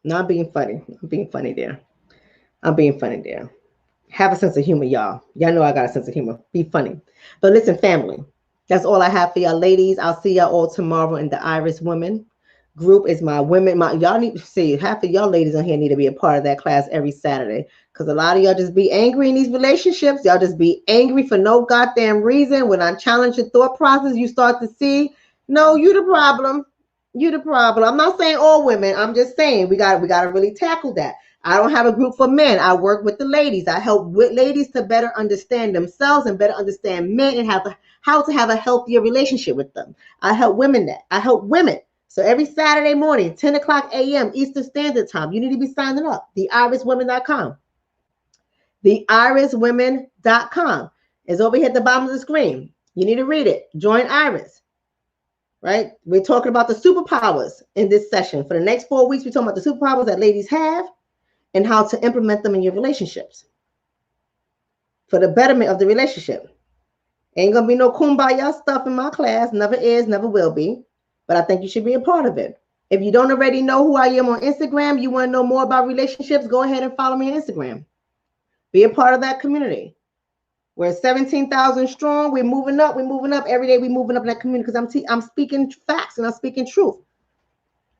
Not being funny. I'm being funny there. I'm being funny there. Have a sense of humor, y'all. Y'all know I got a sense of humor. Be funny. But listen, family, that's all I have for y'all ladies. I'll see y'all all tomorrow in the Iris Women group. Is my women. Y'all need to see, half of y'all ladies on here need to be a part of that class every Saturday. Because a lot of y'all just be angry in these relationships. Y'all just be angry for no goddamn reason. When I challenge your thought process, you start to see, no, you the problem. You the problem. I'm not saying all women. I'm just saying we got to really tackle that. I don't have a group for men. I work with the ladies. I help with ladies to better understand themselves and better understand men, and how to have a healthier relationship with them. I help women that. I help women. So every Saturday morning, 10 o'clock a.m. Eastern Standard Time, you need to be signing up. theiriswomen.com. theiriswomen.com is over here at the bottom of the screen. You need to read it. Join Iris. Right? We're talking about the superpowers in this session. For the next 4 weeks, we're talking about the superpowers that ladies have and how to implement them in your relationships for the betterment of the relationship. Ain't gonna be no kumbaya stuff in my class. Never is, never will be. But I think you should be a part of it. If you don't already know who I am on Instagram, you want to know more about relationships, go ahead and follow me on Instagram. Be a part of that community. We're 17,000 strong. We're moving up. We're moving up every day. We're moving up in that community because I'm speaking facts and I'm speaking truth.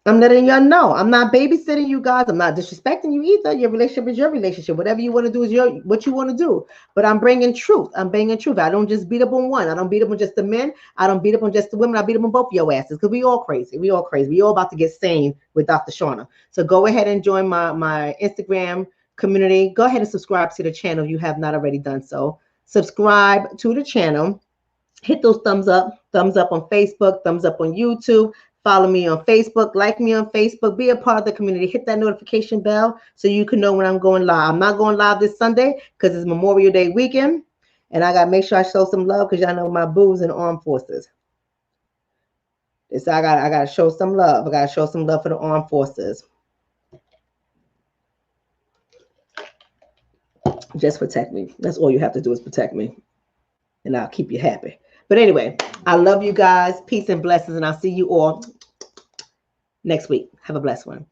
I'm letting y'all know. I'm not babysitting you guys. I'm not disrespecting you either. Your relationship is your relationship. Whatever you want to do is what you want to do. But I'm bringing truth. I'm bringing truth. I don't just beat up on one. I don't beat up on just the men. I don't beat up on just the women. I beat up on both of your asses because we all crazy. We all crazy. We all about to get sane with Dr. Shonna. So go ahead and join my Instagram community. Go ahead and subscribe to the channel if you have not already done so. Subscribe to the channel. Hit those thumbs up on Facebook, thumbs up on YouTube. Follow me on Facebook, like me on Facebook, be a part of the community. Hit that notification bell so you can know when I'm going live. I'm not going live this Sunday because it's Memorial Day weekend, and I got to make sure I show some love because y'all know my boo's in the armed forces. So I got to show some love. I got to show some love for the armed forces. Just protect me. That's all you have to do is protect me, and I'll keep you happy. But anyway, I love you guys. Peace and blessings, and I'll see you all next week. Have a blessed one.